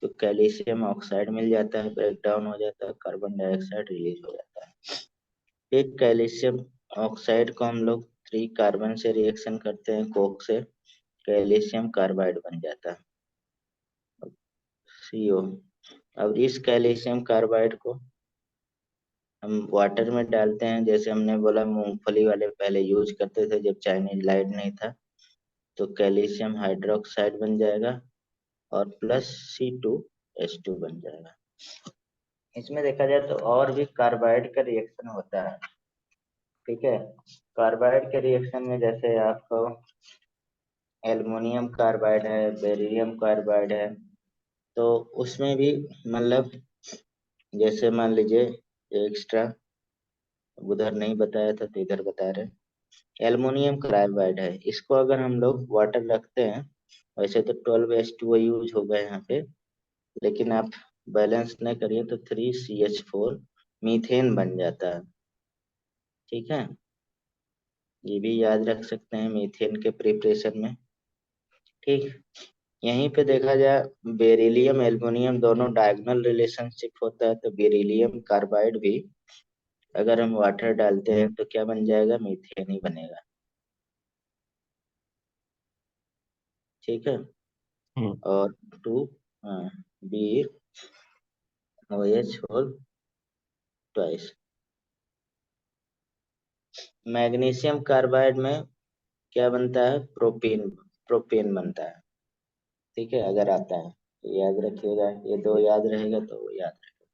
तो कैल्शियम ऑक्साइड मिल जाता है, ब्रेक डाउन हो जाता है, कार्बन डाइऑक्साइड रिलीज हो जाता है। एक कैल्शियम ऑक्साइड को हम लोग 3 कार्बन से रिएक्शन करते हैं, कोक से, कैल्शियम कार्बाइड बन जाता है, CO। अब इस कैल्शियम कार्बाइड को हम वाटर में डालते हैं, जैसे हमने बोला मूंगफली वाले पहले यूज करते थे जब चाइनीज लाइट नहीं था, तो कैल्शियम हाइड्रोक्साइड बन जाएगा और प्लस C2H2 बन जाएगा। इसमें देखा जाए तो और भी कार्बाइड का रिएक्शन होता है, ठीक है। कार्बाइड के रिएक्शन में जैसे आपको एल्युमिनियम कार्बाइड है, बेरिलियम कार्बाइड है, तो उसमें भी मतलब जैसे मान लीजिए एक्स्ट्रा, उधर नहीं बताया था तो इधर बता रहे। एल्युमिनियम कार्बाइड है, इसको अगर हम लोग वाटर रखते हैं, वैसे तो 12H2O यूज होगा यहाँ पे, लेकिन आप बैलेंस नहीं करिए तो 3CH4 मीथेन बन जाता है, ठीक है। ये भी याद रख सकते हैं मीथेन के प्रिपरेशन में, ठीक। यहीं पे देखा जाए बेरिलियम एल्युमिनियम दोनों डायगोनल रिलेशनशिप होता है, तो बेरिलियम कार्बाइड भी अगर हम वाटर डालते हैं तो क्या बन जाएगा, मीथेन ही बनेगा, ठीक है। हम्म। और 2 B OH whole twice. Magnesium carbide में क्या बनता है, प्रोपेन, प्रोपेन बनता है, ठीक है, अगर आता है तो याद रखिएगा, ये दो याद रहेगा तो वो याद रहेगा।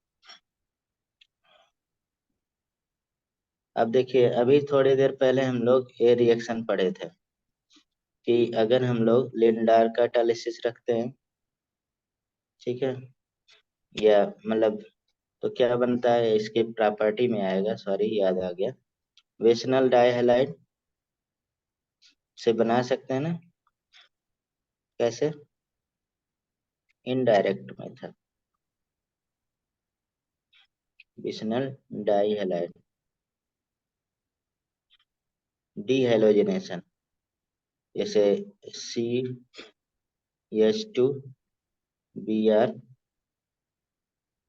अब देखिए, अभी थोड़ी देर पहले हम लोग ये रिएक्शन पढ़े थे कि अगर हम लोग लिंडार का कैटालिसिस रखते हैं, ठीक है, या मतलब तो क्या बनता है, इसके प्रॉपर्टी में आएगा, सॉरी याद आ गया, वेशनल डाइहैलाइड से बना सकते हैं ना, कैसे, इनडायरेक्ट मेथड, वेशनल डाइहैलाइड, डीहेलोजिनेशन, जैसे CH2Br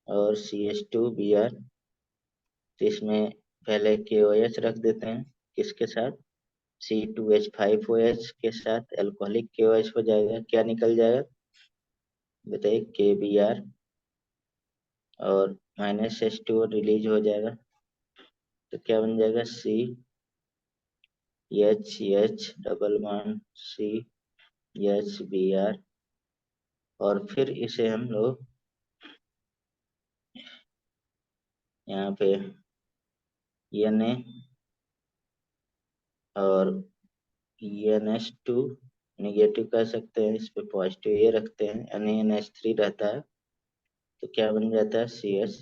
और CH2Br, तो इसमें पहले KOH रख देते हैं, किसके साथ, C2H5OH के साथ, अल्कोहलिक KOH हो जाएगा, क्या निकल जाएगा बताइए, KBr, और -H2O रिलीज हो जाएगा, तो क्या बन जाएगा, CHH डबल बॉन्ड CHBr, और फिर इसे हम लोग यहाँ पे Na और NH2 निगेटिव कर सकते हैं, इस पे पॉजिटिव ये रखते हैं, NaNH3 रहता है, तो क्या बन जाता है, CH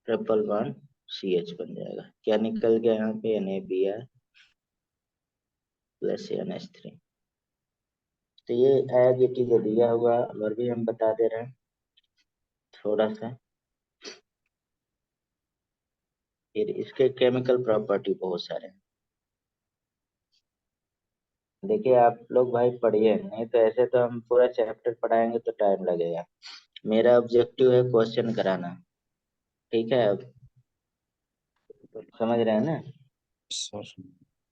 ट्रिपल बॉन्ड CH बन जाएगा, क्या निकल गया यहाँ पे, NaBr प्लस NH3। तो ये एज इट इज दिया हुआ, और भी हम बता दे रहे हैं थोड़ा सा। फिर इसके केमिकल प्रॉपर्टी बहुत सारे हैं, देखिए आप लोग भाई पढ़िए, नहीं तो ऐसे तो हम पूरा चैप्टर पढ़ाएंगे तो टाइम लगेगा। मेरा ऑब्जेक्टिव है क्वेश्चन कराना। ठीक है, अब समझ रहे हैं ना? सर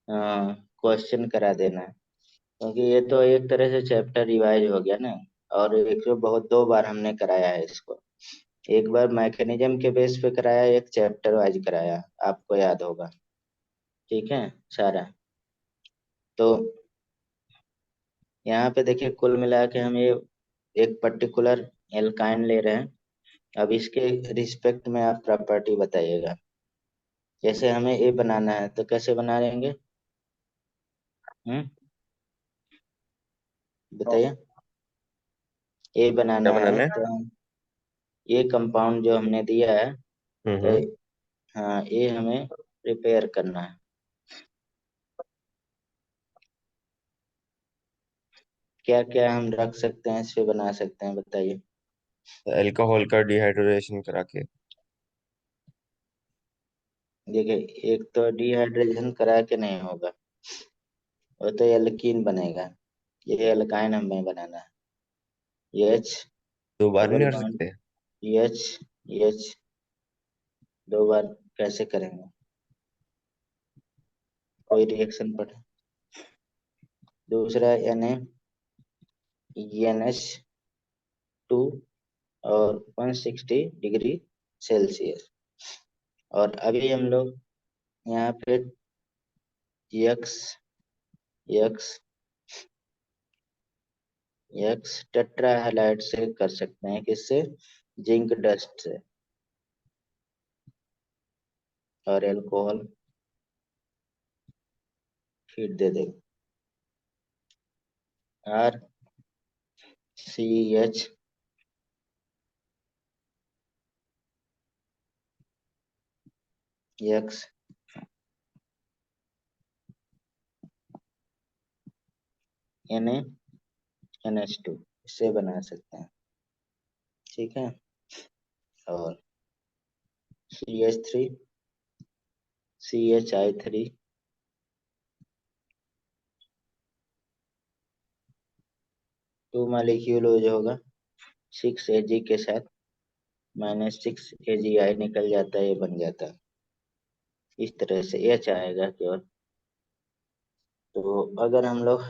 हाँ, क्वेश्चन करा देना। क्योंकि ये तो एक तरह से चैप्टर रिवाइज हो गया ना। और एक तो बहुत 2 बार हमने कराया है इसको। एक बार मैकेनिज्म के बेस पे कराया, एक चैप्टर वाइज कराया, आपको याद होगा। ठीक है सारा। तो यहाँ पे देखिए कुल मिला के हम ये एक पर्टिकुलर एल्काइन ले रहे हैं। अब इसके रिस्पेक्ट में आप प्रॉपर्टी बताइएगा। जैसे हमें ए बनाना है तो कैसे बना लेंगे? हम्म, बताइए। ए बनाना क्या है बनाना है? तो हम ये कंपाउंड जो हमने दिया है, तो हम्म। हाँ ये हमें प्रिपेयर करना है। क्या क्या हम रख सकते हैं इस पे बना सकते हैं, बताइए। अल्कोहल का डिहाइड्रेशन करा के। देखिए एक तो डिहाइड्रेशन करा के नहीं होगा, वो तो एल्कीन बनेगा। ये एल्काइन हमें बनाना है। एच 2 बार नहीं डबल कर बॉन्ड सकते? एच, एच 2 बार कैसे करेंगे? कोई रिएक्शन पढ़े। दूसरा NaNH2 और 160 डिग्री सेल्सियस। और अभी हम लोग यहाँ पे x x x tetra halide से कर सकते हैं, किससे? जिंक डस्ट से। और एल्कोहल हीट दे देंगे। RCH यक्स NaNH2 इससे बना सकते हैं। ठीक है। और CH3 CHI3 2 मॉलिक्यूल जो होगा 6 Ag के साथ, -6 AgI निकल जाता है, ये बन जाता है। इस तरह से H आएगा केवल। तो अगर हम लोग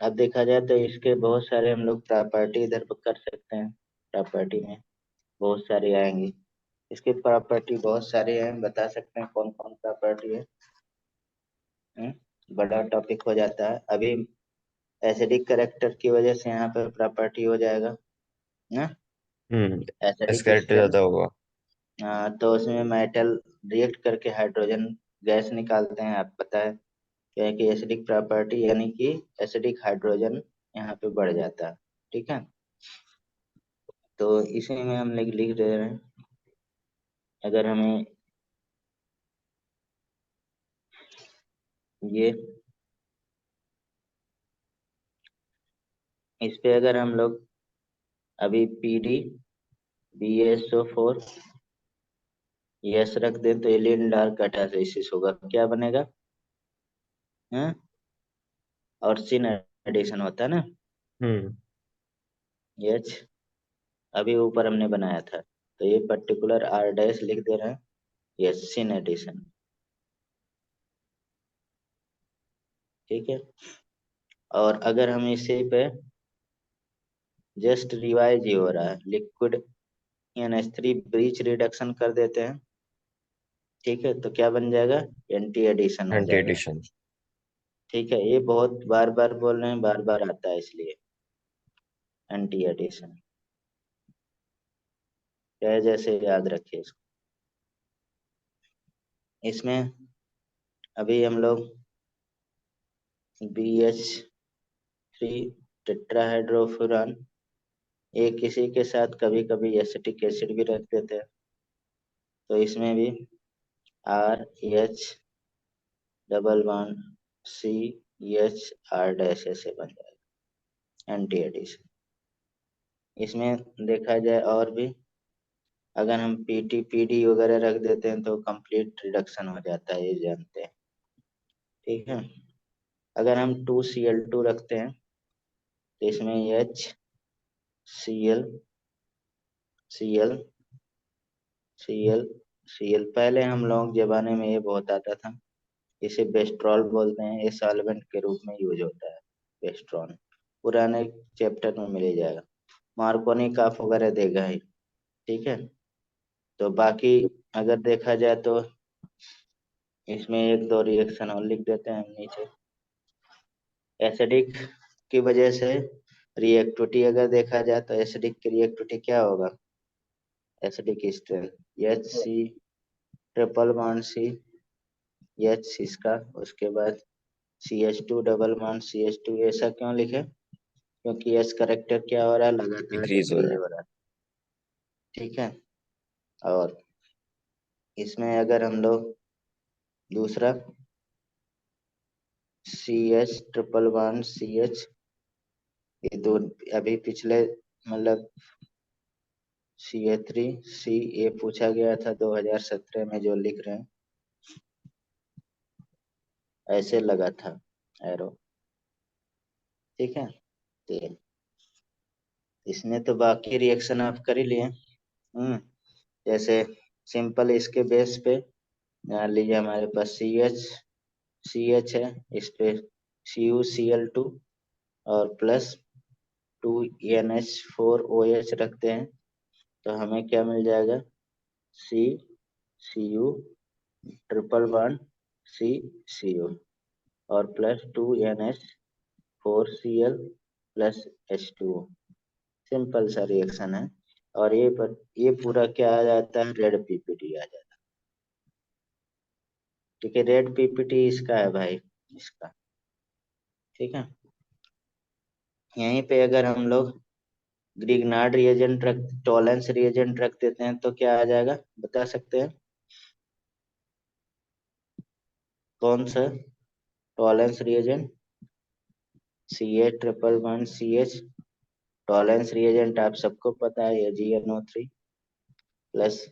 अब देखा जाए तो इसके बहुत सारे हम लोग प्रॉपर्टी इधर पर कर सकते हैं। प्रॉपर्टी में बहुत सारे आएंगे। इसके प्रॉपर्टी बहुत सारे हैं, बता सकते हैं कौन कौन प्रॉपर्टी है। बड़ा टॉपिक हो जाता है अभी। एसिडिक करेक्टर की वजह से यहाँ पे प्रॉपर्टी हो जाएगा ना। Acidic escalator strength. ज्यादा होगा। तो उसमें मेटल रिएक्ट करके हाइड्रोजन गैस निकालते हैं, आप पता है। क्या है कि एसिडिक प्रॉपर्टी यानी कि एसिडिक हाइड्रोजन यहाँ पे बढ़ जाता है। ठीक है। तो इसी में हम लिख लिख दे रहे हैं। अगर हमें ये इस पे अगर हम लोग अभी PdBsO4 यस रख दें तो एलियन डार्क कैटालिसिस होगा, क्या बनेगा? हैं? और सिन एडिशन होता है ना। हम्म। एच अभी ऊपर हमने बनाया था, तो ये पर्टिकुलर R डैश लिख दे रहे हैं। Yes, syn addition. ठीक है। और अगर हम इसी पे जस्ट रिवाइज ही हो रहा है, लिक्विड NH3 ब्रीच रिडक्शन कर देते हैं। ठीक है, तो क्या बन जाएगा? एंटी एडिशन हो एंटी जाएगा। एडिशन। ठीक है, ये बहुत बार बार बोल रहे हैं, बार बार आता है इसलिए एंटी एडिशन। क्या है, जैसे याद रखिए इसको। इसमें अभी हम लोग BH3 टेट्राहाइड्रोफुरान, एक किसी के साथ कभी कभी एसिटिक एसिड भी रख देते हैं। तो इसमें भी RH double bond CH R dash ऐसे बन जाएगा एंटी एडिशन। इसमें देखा जाए और भी, अगर हम PT PD वगैरह रख देते हैं तो कंप्लीट रिडक्शन हो जाता है, ये जानते हैं। ठीक है। अगर हम 2Cl2 रखते हैं तो इसमें HCl Cl Cl Cl, पहले हम लोग जमाने में ये बहुत आता था। इसे बेस्ट्रॉल बोलते हैं, ये सॉल्वेंट के रूप में यूज होता है। बेस्ट्रॉन पुराने चैप्टर में मिल ही जाएगा, मार्कोनी काफ वगैरह देगा ही। ठीक है। तो बाकी अगर देखा जाए तो इसमें एक दो रिएक्शन और लिख देते हैं हम नीचे। एसिडिक की वजह से रिएक्टिविटी अगर देखा जाए तो एसिडिक की रिएक्टिविटी क्या होगा? Acidic strength HC triple bond C, H इसका, उसके बाद CH2 डबल बॉन्ड CH2। ऐसा क्यों लिखे? क्योंकि एस करेक्टर क्या हो रहा है? लगातार डिक्रीज हो डिक्रीज रहा है। हो रहा है। ठीक है। और इसमें अगर हम लोग दूसरा CH ट्रिपल बॉन्ड CH, ये दो अभी पिछले मतलब CH3C ये पूछा गया था 2017 में, जो लिख रहे हैं ऐसे लगा था एरो। ठीक है। तो इसमें तो बाकी रिएक्शन आप कर ही लिए। जैसे सिंपल इसके बेस पे मान लीजिए हमारे पास CH है, इस पे CuCl2 और प्लस 2NH4OH रखते हैं तो हमें क्या मिल जाएगा? CCu ट्रिपल बॉन्ड CCu और plus 2NH4Cl plus H2O। Simple सा रिएक्शन है। और ये पूरा क्या आ जाता है? रेड पीपीटी आ जाता है। ठीक है, रेड पीपीटी इसका है भाई, इसका। ठीक है। यहीं पे अगर हम लोग ग्रिग्नार्ड रिएजेंट रख टॉलेंस रिएजेंट रख देते हैं तो क्या आ जाएगा, बता सकते हैं? कौन सा Tollens reagent? CH triple bond CH। Tollens reagent आप सबको पता है, ये GnO3 प्लस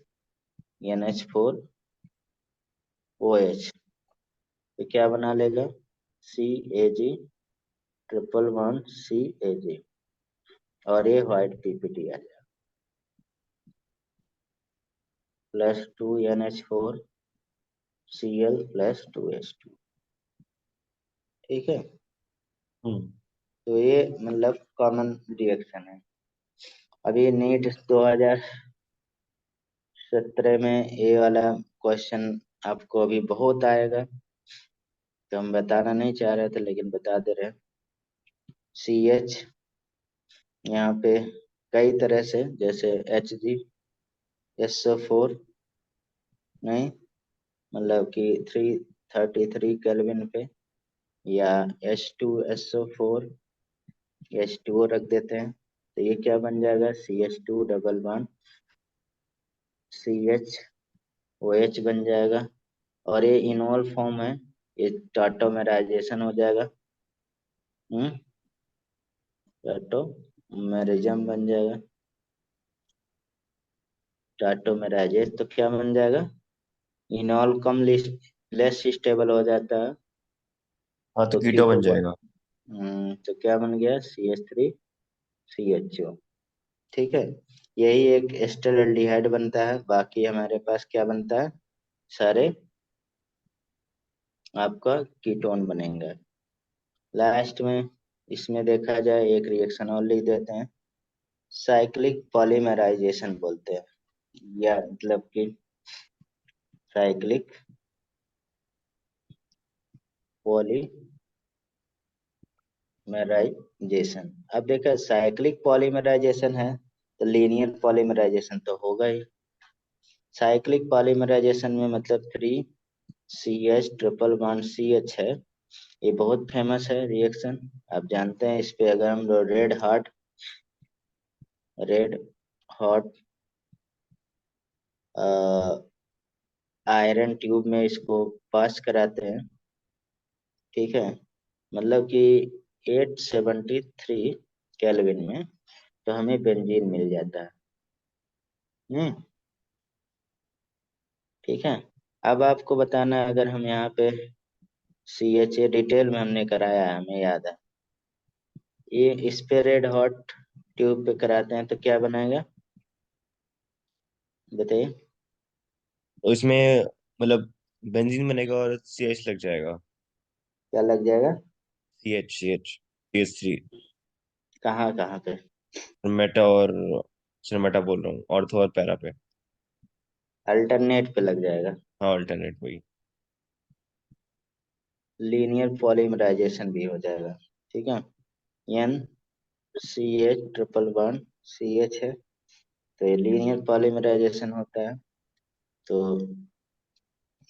NH4OH। तो क्या बना लेगा? CAG triple bond CAG। और ये व्हाइट पीपीटी आ जाएगा प्लस 2NH4Cl प्लस 2H2। ठीक है। हम्म। तो ये मतलब कॉमन रिएक्शन है। अभी नीट 2017 में ये वाला क्वेश्चन आपको अभी बहुत आएगा, तो हम बताना नहीं चाह रहे थे लेकिन बता दे रहे हैं। CH यहाँ पे कई तरह से, जैसे HgSO4 नहीं, मतलब कि 333 केल्विन पे, या H2SO4 H2O रख देते हैं तो ये क्या बन जाएगा? CH2 डबल बॉन्ड CHOH बन जाएगा। और ये इनोल फॉर्म है, ये टाटोमेराइजेशन हो जाएगा। टाटोमेरिज्म बन जाएगा। टाटोमेराइजेज तो क्या बन जाएगा? इनॉल कम लेस स्टेबल हो जाता है हाँ तो तो कीटो कीटो बन बन। जाएगा। तो क्या बन गया? CH3CHO। ठीक है। यही एक एस्टर एल्डिहाइड बनता है। बाकी हमारे पास क्या बनता है? सारे आपका कीटोन बनेंगे। लास्ट में इसमें देखा जाए एक रिएक्शन और लिख देते हैं, साइक्लिक पॉलीमराइजेशन बोलते हैं, या मतलब कि साइक्लिक पॉलीमराइजेशन। अब देखा साइक्लिक पॉलीमराइजेशन है तो लीनियर पॉलीमराइजेशन तो होगा ही। साइक्लिक पॉलीमराइजेशन में मतलब 3CH ट्रिपल बॉन्ड CH है, ये बहुत फेमस है रिएक्शन। आप जानते हैं इस पे अगर हम लोग रेड हॉट आयरन ट्यूब में इसको पास कराते हैं। ठीक है। मतलब कि 873 केल्विन में तो हमें बेंजीन मिल जाता है। हम्म। ठीक है। अब आपको बताना है, अगर हम यहाँ पे CHA डिटेल में हमने कराया है, हमें याद है। ये इस पे रेड हॉट ट्यूब पे कराते हैं तो क्या बनाएगा, बताइए। तो इसमें मतलब बेंजीन बनेगा और CH लग जाएगा। क्या लग जाएगा? CH three. कहाँ कहाँ पे? मेटा और मेटा बोल रहा हूँ, ऑर्थो और पैरा पे। अल्टरनेट पे लग जाएगा। हाँ, अल्टरनेट वही। लीनियर पॉलीमराइजेशन भी हो जाएगा। ठीक है। N CH triple one CH है, तो ये लीनियर पॉलीमराइजेशन होता है। तो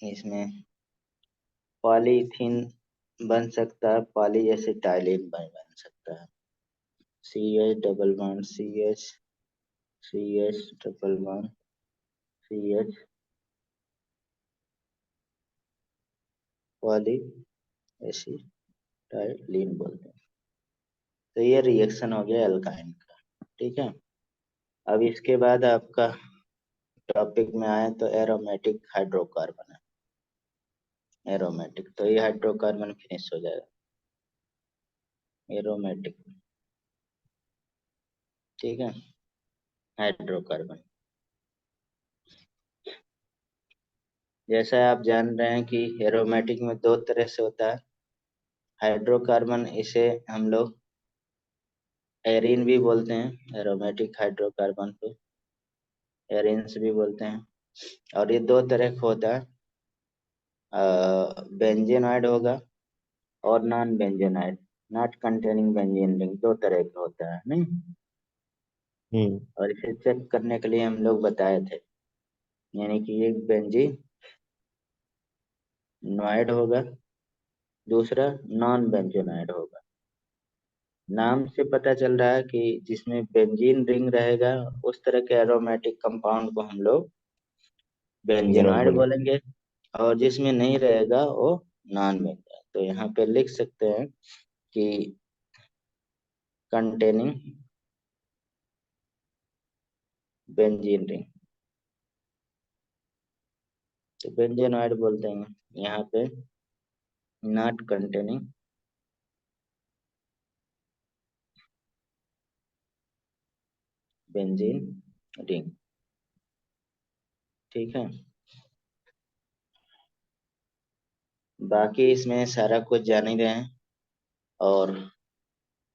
इसमें पॉलीथीन बन सकता है, पॉलीएसिटाइलिन बन सकता है। CH double one CH triple one CH poly acetylene बोलते हैं। तो ये रिएक्शन हो गया एल्काइन का। ठीक है। अब इसके बाद आपका टॉपिक में आए तो एरोमेटिक हाइड्रोकार्बन है। एरोमेटिक तो ये हाइड्रोकार्बन फिनिश हो जाएगा एरोमेटिक। ठीक है। हाइड्रोकार्बन, जैसा आप जान रहे हैं कि एरोमेटिक में दो तरह से होता है हाइड्रोकार्बन। इसे हम लोग एरीन भी बोलते हैं, एरोमेटिक हाइड्रोकार्बन को एरीन्स भी बोलते हैं। और ये दो तरह का होता है, बेंजेनॉइड होगा और non benzenoid, not containing benzene ring, दो तरह का होता है नहीं। हम्म। और इसे चेक करने के लिए हम लोग बताए थे, यानी कि एक बेंजीनॉइड होगा, दूसरा नॉन बेंजेनॉइड होगा। नाम से पता चल रहा है कि जिसमें बेंजीन रिंग रहेगा उस तरह के एरोमेटिक कंपाउंड को हम लोग बेंजीनॉइड बेंजेनॉइड बोले। बोलेंगे, और जिसमें नहीं रहेगा वो नॉन बेंजीन। तो यहाँ पे लिख सकते हैं कि कंटेनिंग बेंजीन रिंग, तो बेंजेनॉइड बोलते हैं यहाँ पे, नॉट कंटेनिंग बेंजीन रिंग। ठीक है। बाकी इसमें सारा कुछ जान ही रहे हैं। और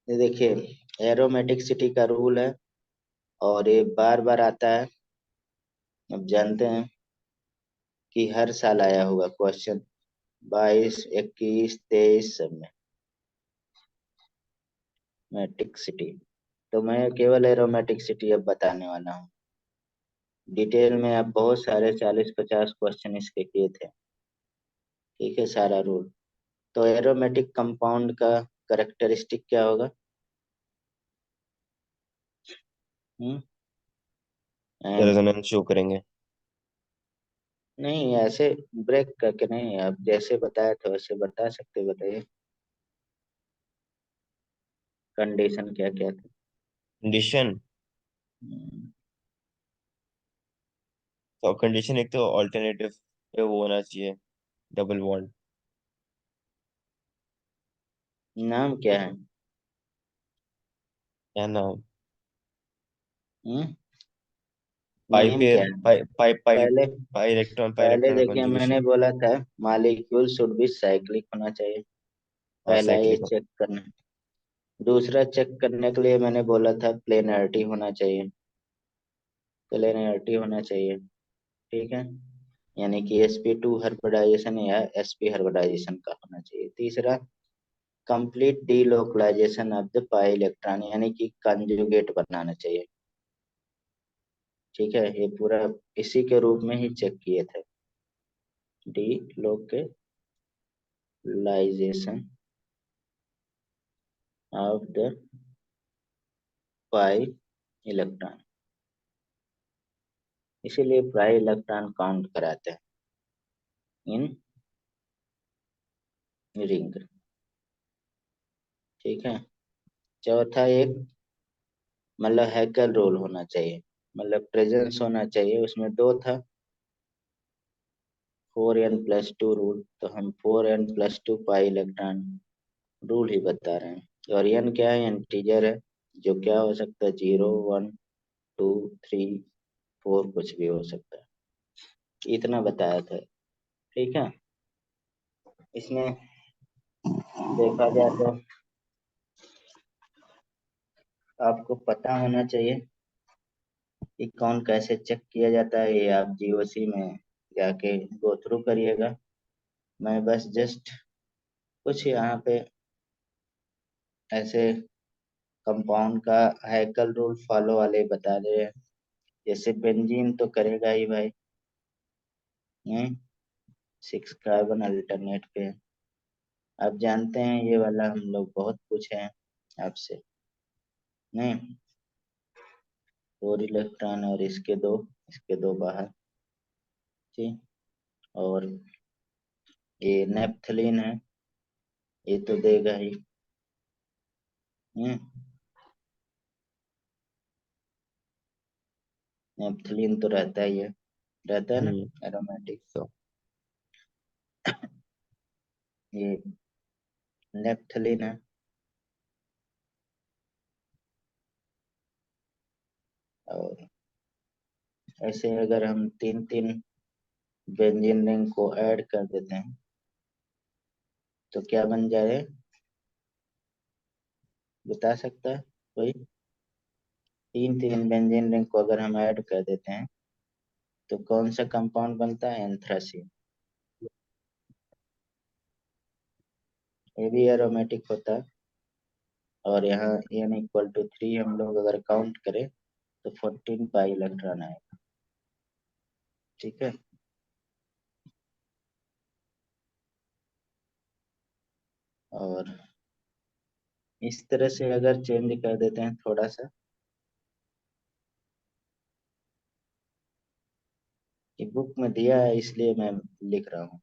ये देखिए एरोमेटिसिटी का रूल है, और ये बार बार आता है। अब जानते हैं कि हर साल आया होगा क्वेश्चन, 22 21 23 सब में मैट्रिक सिटी। तो मैं केवल एरोमेटिक सिटी अब बताने वाला हूँ। डिटेल में आप बहुत सारे 40 50 क्वेश्चन इसके किए थे। ठीक है, सारा रूल। तो एरोमेटिक कंपाउंड का करेक्टरिस्टिक क्या होगा? हम्म एंड रेजोनेंस शो करेंगे। नहीं, ऐसे ब्रेक करके नहीं, आप जैसे बताया था वैसे बता सकते, बताइए कंडीशन क्या क्या था। कंडीशन। हम्म, तो कंडीशन एक तो ऑल्टरनेटिव पे वो होना चाहिए, डबल बॉन्ड। नाम क्या है? क्या नाम? हम्म पाई नेम क्या पेयर, है? पाई पाई पाई पहले पाई इलेक्ट्रॉन, पाई पहले इलेक्ट्रॉन देखिए मैंने कॉन्जुगेशन। बोला था मॉलिक्यूल शुड बी साइक्लिक होना चाहिए, हाँ, पहला ये साइक्लिक। चेक करना। दूसरा चेक करने के लिए मैंने बोला था प्लेनरिटी होना चाहिए, प्लेनरिटी होना चाहिए। ठीक है, यानी कि sp2 हाइब्रिडाइजेशन या sp हाइब्रिडाइजेशन का होना चाहिए। तीसरा complete delocalization of the pi electron, यानी कि कंजुगेट बनाना चाहिए। ठीक है, ये पूरा इसी के रूप में ही चेक किए थे, delocalization of the pi electron, इसीलिए पाई इलेक्ट्रॉन काउंट कराते हैं इन रिंग। ठीक है। चौथा एक मतलब हैकर रोल होना चाहिए, मतलब प्रेजेंस होना चाहिए, उसमें दो था। 4n+2 रूल, तो हम 4n+2 पाई इलेक्ट्रॉन रूल ही बता रहे हैं। और n क्या है? इंटीजर है, जो क्या हो सकता है? 0, 1, 2, 3, 4 कुछ भी हो सकता है। इतना बताया था, ठीक है। इसमें देखा जाए तो आपको पता होना चाहिए कि कौन कैसे चेक किया जाता है। ये आप जीओसी में जाके गो थ्रू करिएगा। मैं बस जस्ट कुछ यहाँ पे ऐसे कंपाउंड का हैकल रूल फॉलो वाले बता रहे हैं। जैसे बेंजीन तो करेगा ही भाई, 6 कार्बन अल्टरनेट पे है। आप जानते हैं ये वाला हम लोग बहुत पूछे हैं आपसे, नहीं? 4 इलेक्ट्रॉन और इसके दो बाहर, ठीक। और ये नेप्थलीन है, ये तो देगा ही। हम्म नेप्थलीन तो रहता ही है, रहता है ना, हम्म। एरोमेटिक। तो ये नेप्थलीन है। और ऐसे अगर हम तीन तीन बेंजीन रिंग को ऐड कर देते हैं तो क्या बन जाए? बता सकता है कोई? तीन तीन बेंजीन रिंग को अगर हम ऐड कर देते हैं तो कौन सा कंपाउंड बनता है? एंथ्रासीन। ये भी एरोमेटिक होता है। और यहाँ n=3 हम लोग अगर काउंट करें तो 14 पाई इलेक्ट्रॉन आएगा, ठीक है। और इस तरह से अगर चेंज कर देते हैं थोड़ा सा, कि बुक में दिया है इसलिए मैं लिख रहा हूँ।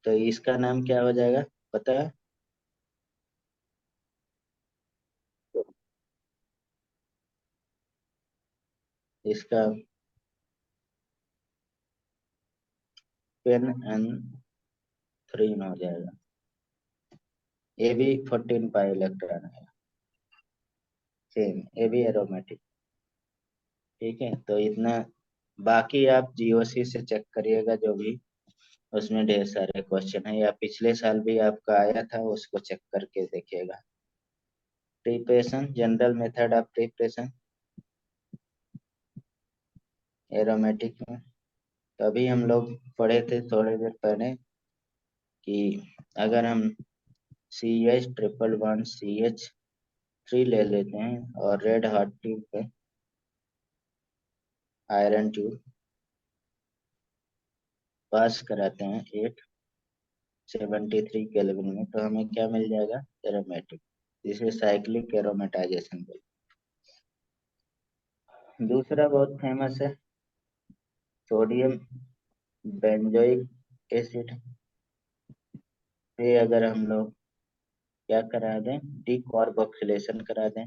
तो इसका नाम क्या हो जाएगा पता है? इसका पेन N3 हो जाएगा। ये भी 14 पाई इलेक्ट्रॉन है, सेम, ये भी एरोमेटिक, ठीक है। तो इतना, बाकी आप जीओसी से चेक करिएगा जो भी, उसमें ढेर सारे क्वेश्चन है, या पिछले साल भी आपका आया था उसको चेक करके देखिएगा। Preparation, general method of preparation aromatic में, तभी हम लोग पढ़े थे थोड़ी देर पहले कि अगर हम CH1 ले लेते हैं और रेड हॉट ट्यूब पे आयरन ट्यूब पास कराते हैं 873 केल्विन में, तो हमें क्या मिल जाएगा? एरोमेटिक, जिसे साइक्लिक एरोमेटाइजेशन बोलते हैं। दूसरा बहुत फेमस है, सोडियम बेंजोइक एसिड पे अगर हम लोग क्या करा दें? डीकार्बोक्सिलेशन करा दें,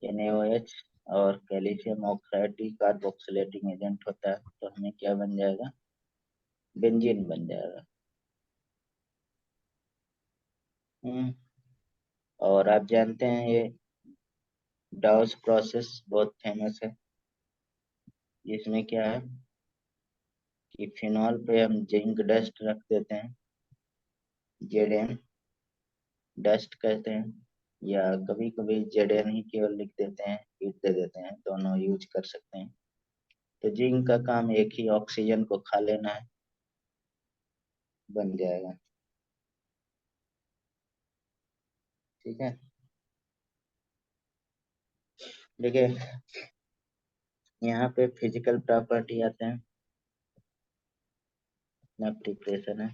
NaOH, और कैल्शियम ऑक्साइड डीकार्बोक्सिलेटिंग एजेंट होता है, तो हमें क्या बन जाएगा? बेंजीन बन जाएगा। हम्म, और आप जानते हैं ये डाउस प्रोसेस बहुत फेमस है, जिसमें क्या है कि फिनॉल पे हम जिंक डस्ट रख देते हैं, जेडेन डस्ट कहते हैं, या कभी कभी जेडेन ही केवल लिख देते हैं, हीट दे देते हैं, दोनों यूज कर सकते हैं। तो जिंक का काम एक ही ऑक्सीजन को खा लेना है, बन जाएगा, ठीक है। देखिए यहाँ पे फिजिकल प्रॉपर्टी आते हैं, ना प्रिपरेशन है।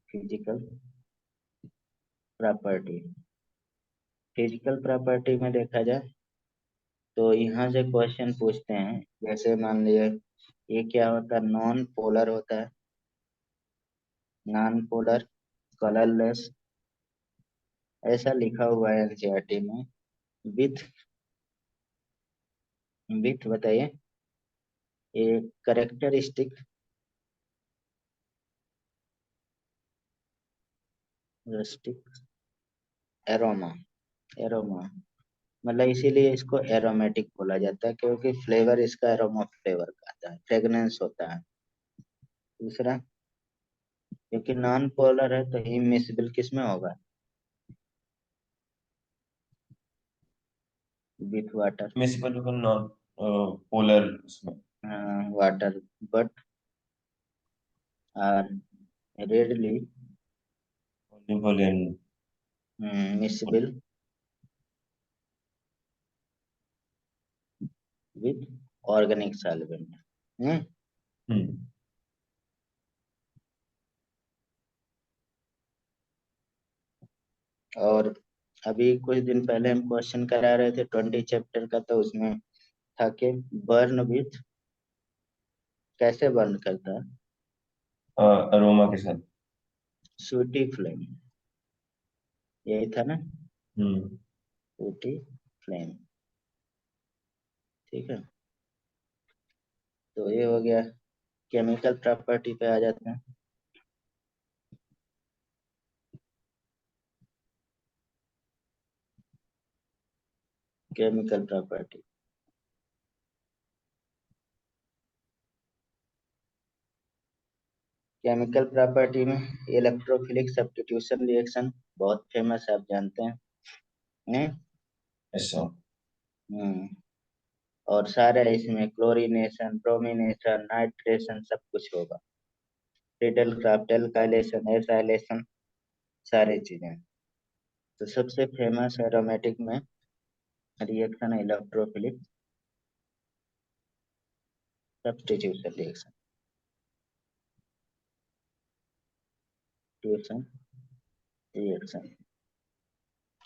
फिजिकल प्रॉपर्टी, फिजिकल प्रॉपर्टी में देखा जाए तो यहाँ से क्वेश्चन पूछते हैं, जैसे मान लीजिए ये क्या होता है? नॉन पोलर होता है, नॉन पोलर, कलरलेस, ऐसा लिखा हुआ है एनसीईआरटी में। विथ, विथ बताइए, ये करेक्टरिस्टिक रस्टिक एरोमा, एरोमा मतलब इसीलिए इसको एरोमेटिक बोला जाता है, क्योंकि फ्लेवर इसका एरोमा फ्लेवर का आता है, फ्रेग्रेंस होता है। दूसरा, क्योंकि नॉन पोलर है तो इमिसिबल किस में होगा? विथ वाटर, मिसिबल बिल्कुल नॉन पोलर उसमें। Water, but are readily soluble in miscible with organic solvent. हम्म और अभी कुछ दिन पहले हम क्वेश्चन करा रहे थे 20 चैप्टर का, तो उसमें था कि बर्न विथ, कैसे बर्न करता है? अरोमा के साथ। सूटी फ्लेम, यही था ना? हम्म सूटी फ्लेम, ठीक है। तो ये हो गया, केमिकल प्रॉपर्टी पे आ जाते हैं। केमिकल प्रॉपर्टी, केमिकल प्रॉपर्टी में इलेक्ट्रोफिलिक सब्स्टिट्यूशन रिएक्शन बहुत फेमस है, आप जानते हैं। हैं? ऐसा। हम्म, और सारे इसमें क्लोरीनेशन, ब्रोमीनेशन, नाइट्रेशन सब कुछ होगा। रिडल क्राफ्ट, एल्काइलेशन, एसाइलेशन, सारी चीजें। तो सबसे फेमस एरोमेटिक में रिएक्शन है electrophilic substitution reaction, tuition reaction,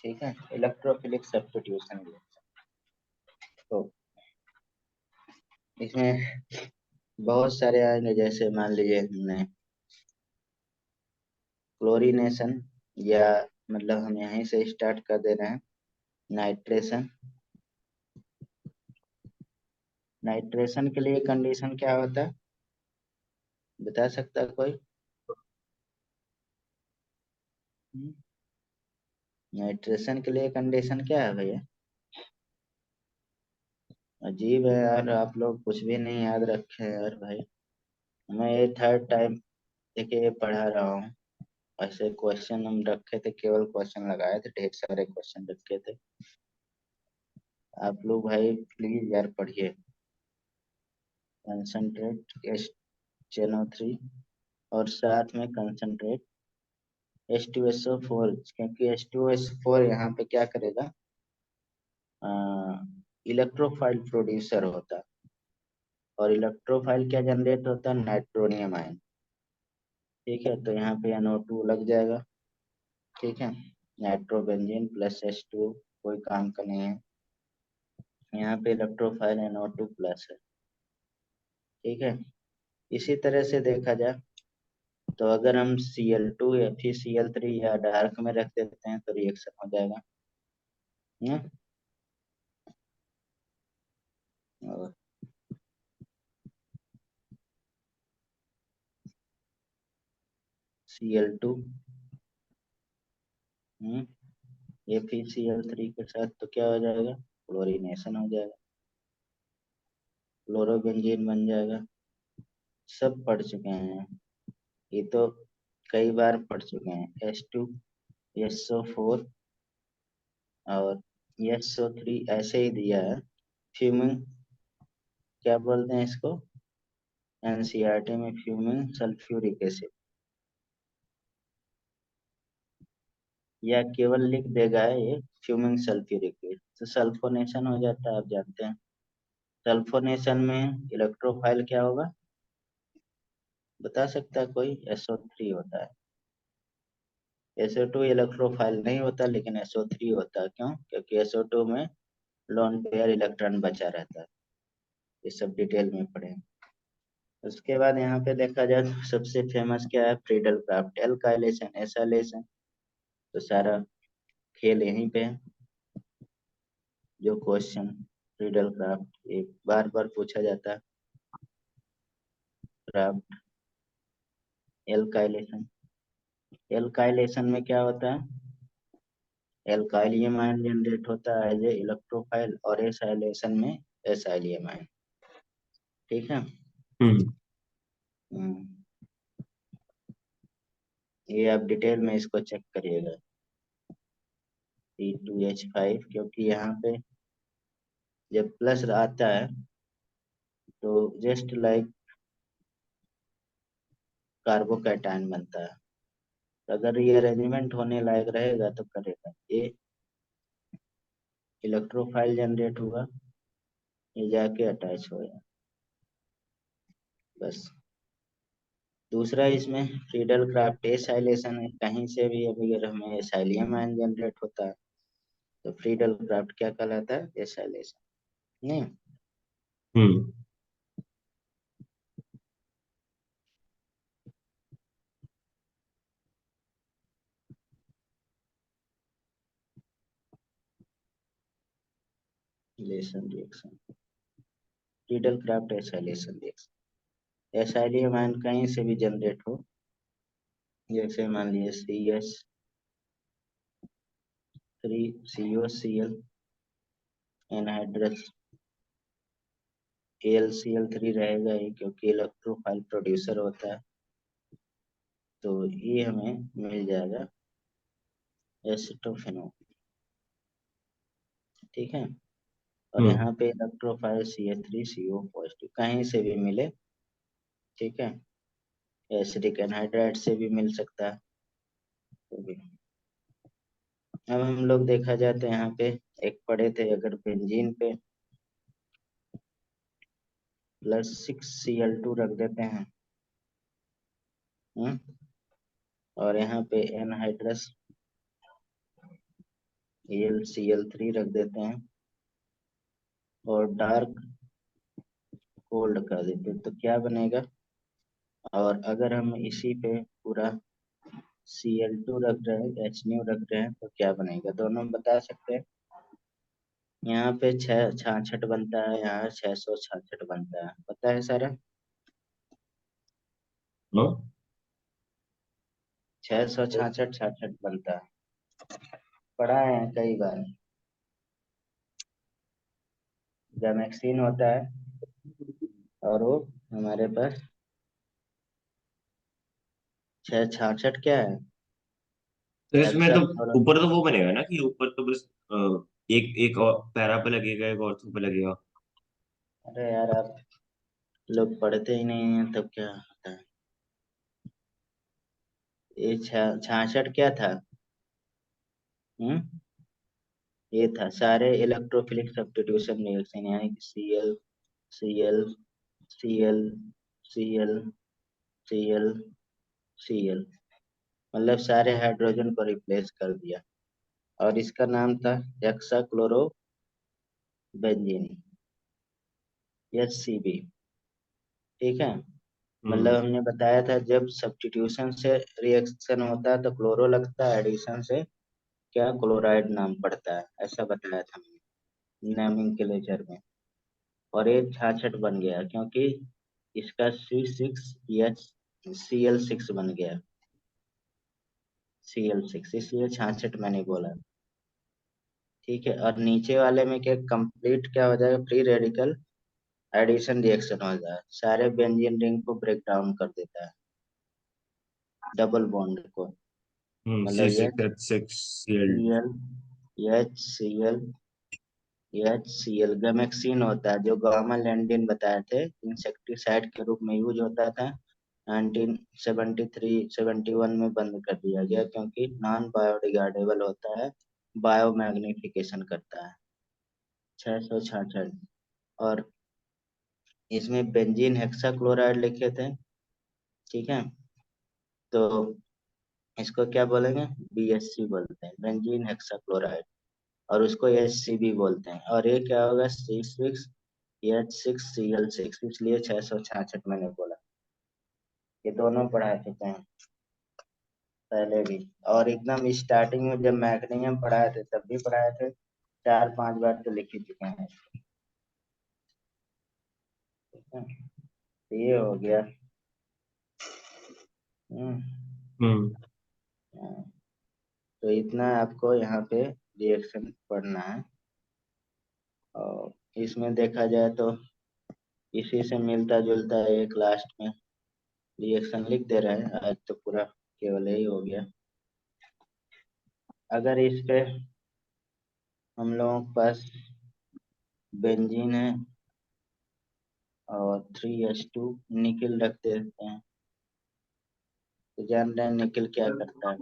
ठीक है, इलेक्ट्रोफिलिक सब्स्टिट्यूशन रिएक्शन। तो इसमें बहुत सारे आएंगे, जैसे मान लीजिए हमने क्लोरीनेशन, या मतलब हम यहीं से स्टार्ट कर दे रहे हैं। नाइट्रेशन, नाइट्रेशन के लिए कंडीशन क्या होता है, बता सकता है कोई? नाइट्रेशन के लिए कंडीशन क्या है भैया? अजीब है यार, आप लोग कुछ भी नहीं याद रखे हैं यार भाई। मैं ये थर्ड टाइम देखिए पढ़ा रहा हूँ। ऐसे क्वेश्चन हम रखे थे, केवल क्वेश्चन लगाए थे, ढेर सारे क्वेश्चन रखे थे। आप लोग भाई प्लीज यार पढ़िए। कंसंट्रेट HNO3, और साथ में कंसंट्रेट H2SO4, क्योंकि H2SO4 यहाँ पे क्या करेगा, इलेक्ट्रोफाइल प्रोड्यूसर होता है। और इलेक्ट्रोफाइल क्या जनरेट होता है? नाइट्रोनियम आयन, ठीक है। तो यहाँ पे NO2 लग जाएगा, ठीक है। नाइट्रोबेंजीन प्लस H2 कोई काम का नहीं है। यहाँ पे इलेक्ट्रोफाइल NO2 प्लस है, ठीक है। इसी तरह से देखा जाए तो अगर हम Cl2 या फिर Cl3 या डार्क में रख देते हैं तो रिएक्शन हो जाएगा। हम्म, और Cl2 ये फिर Cl3 के साथ तो क्या हो जाएगा? क्लोरीनेशन हो जाएगा, क्लोरोबेंजीन बन जाएगा। सब पढ़ चुके हैं ये तो, कई बार पढ़ चुके हैं। H2SO4 और SO3 ऐसे ही दिया है। फ्यूमिंग, क्या बोलते हैं इसको एनसीईआरटी में? फ्यूमिंग सल्फ्यूरिक एसिड, या केवल लिख देगा है ये फ्यूमिंग सल्फ्यूरिक एसिड, तो सल्फोनेशन हो जाता है, आप जानते हैं। सल्फोनेशन में इलेक्ट्रोफाइल क्या होगा, बता सकता है कोई? SO3 होता है। SO2 इलेक्ट्रोफाइल नहीं होता, लेकिन SO3 होता है। क्यों? क्योंकि SO2 में लोन पेयर इलेक्ट्रॉन बचा रहता है। ये सब डिटेल में पढ़े। उसके बाद यहाँ पे देखा जाए तो सबसे फेमस क्या है, फ्रीडल क्राफ्ट एल्काइलेशन एसाइलेशन। तो सारा खेल यहीं पे है। जो क्वेश्चन फ्रीडल क्राफ्ट एक बार बार पूछा जाता है, क्राफ्ट एल्काइलेशन। एल्काइलेशन में क्या होता है, एल्काइलियम आयन जनरेट होता है एज ए इलेक्ट्रोफाइल, और एसाइलेशन में एसाइलियम आयन। ठीक है। हम्म। हम्म, ये आप डिटेल में इसको चेक करिएगा। C2H5, क्योंकि यहाँ पे जब प्लस आता है तो जस्ट लाइक कार्बोकैटायन बनता है। तो अगर ये अरेंजमेंट होने लायक रहेगा तो करेगा, ये इलेक्ट्रोफाइल जनरेट होगा, ये जाके अटैच होगा बस। दूसरा इसमें फ्रीडल क्राफ्ट एसाइलेशन है, कहीं से भी अगर हमें एसाइलियम आयन जनरेट होता है तो फ्रीडल क्राफ्ट क्या कहलाता है, एसाइलेशन। नहीं, हम्म। Relation reaction, Friedel Crafts acylation reaction. Acylium ion कहीं से भी जनरेट हो, जैसे मान लीजिए CH3COCl एनहाइड्रस, AlCl3 रहेगा ही क्योंकि इलेक्ट्रोफाइल प्रोड्यूसर होता है। तो ये हमें मिल जाएगा एसिटोफेनॉल। ठीक है। और हम्म। यहाँ पे इलेक्ट्रोफाइल CH3CO पॉजिटिव कहीं से भी मिले। ठीक है। एसिडिक एनहाइड्राइड से भी मिल सकता है। तो भी अब हम लोग देखा जाए तो यहाँ पे एक पढ़े थे, अगर बेंजीन पे +6Cl2 रख देते हैं, हम्म, और यहाँ पे एनहाइड्रस AlCl3 रख देते हैं और डार्क कोल्ड कर देते हैं, तो क्या बनेगा। और अगर हम इसी पे पूरा Cl2 रख रहे हैं, H रख रहे हैं, तो क्या बनेगा, दोनों बता सकते हैं। यहाँ पे 666 बनता है, यहाँ 666 बनता है, पता है सारा। हाँ। 666 66 बनता है, पढ़ा है कई बार। गैमेक्सिन होता है और वो हमारे पास 666 क्या है, तो इसमें तो हेक्साक्लोरो। ऊपर तो वो बनेगा ना कि ऊपर तो बस एक एक और पैरा पे लगेगा, एक ऑर्थो पे लगेगा। अरे यार आप लोग पढ़ते ही नहीं हैं, तब क्या होता है। ये 66 क्या था, हम्म, ये था सारे इलेक्ट्रोफिलिक सब्स्टिट्यूशन रिएक्शन, यानी कि Cl Cl Cl Cl Cl, मतलब सारे हाइड्रोजन को रिप्लेस कर दिया। और इसका नाम था हेक्साक्लोरो बेंजीन, HCB। ठीक है। मतलब हम्म। हमने बताया था जब सब्स्टिट्यूशन से रिएक्शन होता है तो क्लोरो लगता है, एडिशन से क्या क्लोराइड नाम पड़ता है, ऐसा बताया था हमने नेमिंग के लेक्चर में। और ये 66 बन गया क्योंकि इसका C6H Cl6 बन गया, Cl6, इसलिए 66 मैंने बोला। ठीक है। और नीचे वाले में क्या कंप्लीट क्या हो जाएगा, फ्री रेडिकल एडिशन रिएक्शन हो जाएगा, सारे बेंजीन रिंग को ब्रेक डाउन कर देता है, डबल बॉन्ड को। सी मतलब six H six C. HCl HCl gammexane होता है, जो गामा लैंडिन बताए थे, इंसेक्टिसाइड के रूप में यूज होता था। 1973-71 में बंद कर दिया गया क्योंकि नॉन बायोडिग्रेडेबल होता है, बायो मैग्निफिकेशन करता है। 666। और इसमें बेंजीन हेक्साक्लोराइड लिखे थे। ठीक है। तो इसको क्या बोलेंगे, BHC बोलते हैं, बेंजीन हेक्साक्लोराइड। और उसको HCB बोलते हैं। और ये क्या होगा, C6H6Cl6, इसलिए 666 मैंने बोला। ये दोनों पढ़ा चुके हैं पहले भी, और एकदम स्टार्टिंग में जब मैग्नीशियम पढ़ाए थे तब भी पढ़ाए थे, 4-5 बार तो लिख ही चुके हैं। ठीक है, तो ये हो गया। हम्म, हम्म। हाँ, तो इतना आपको यहाँ पे रिएक्शन पढ़ना है। और इसमें देखा जाए तो इसी से मिलता जुलता है, एक लास्ट में रिएक्शन लिख दे रहे हैं। आज तो पूरा केवल यही हो गया। अगर इस पे हम लोगों के पास बेंजीन है और 3s2 निकिल रख देते हैं, तो जान रहे हैं निकिल क्या करता है,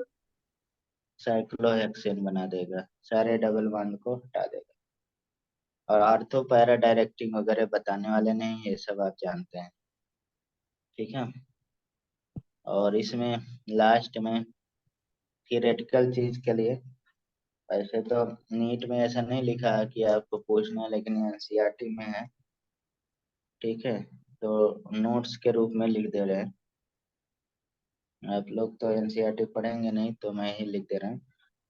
साइक्लोहेक्सेन बना देगा, सारे डबल बॉन्ड को हटा देगा। और आर्थो पैरा डायरेक्टिंग वगैरह बताने वाले नहीं, ये सब आप जानते हैं। ठीक है, और इसमें लास्ट में थियोरेटिकल चीज के लिए, ऐसे तो नीट में ऐसा नहीं लिखा है कि आपको पूछना है, लेकिन एनसीईआरटी में है। ठीक है, तो नोट्स के रूप में लिख दे रहे हैं। आप लोग तो एनसीईआरटी पढ़ेंगे नहीं, तो मैं ही लिख दे रहा हूँ।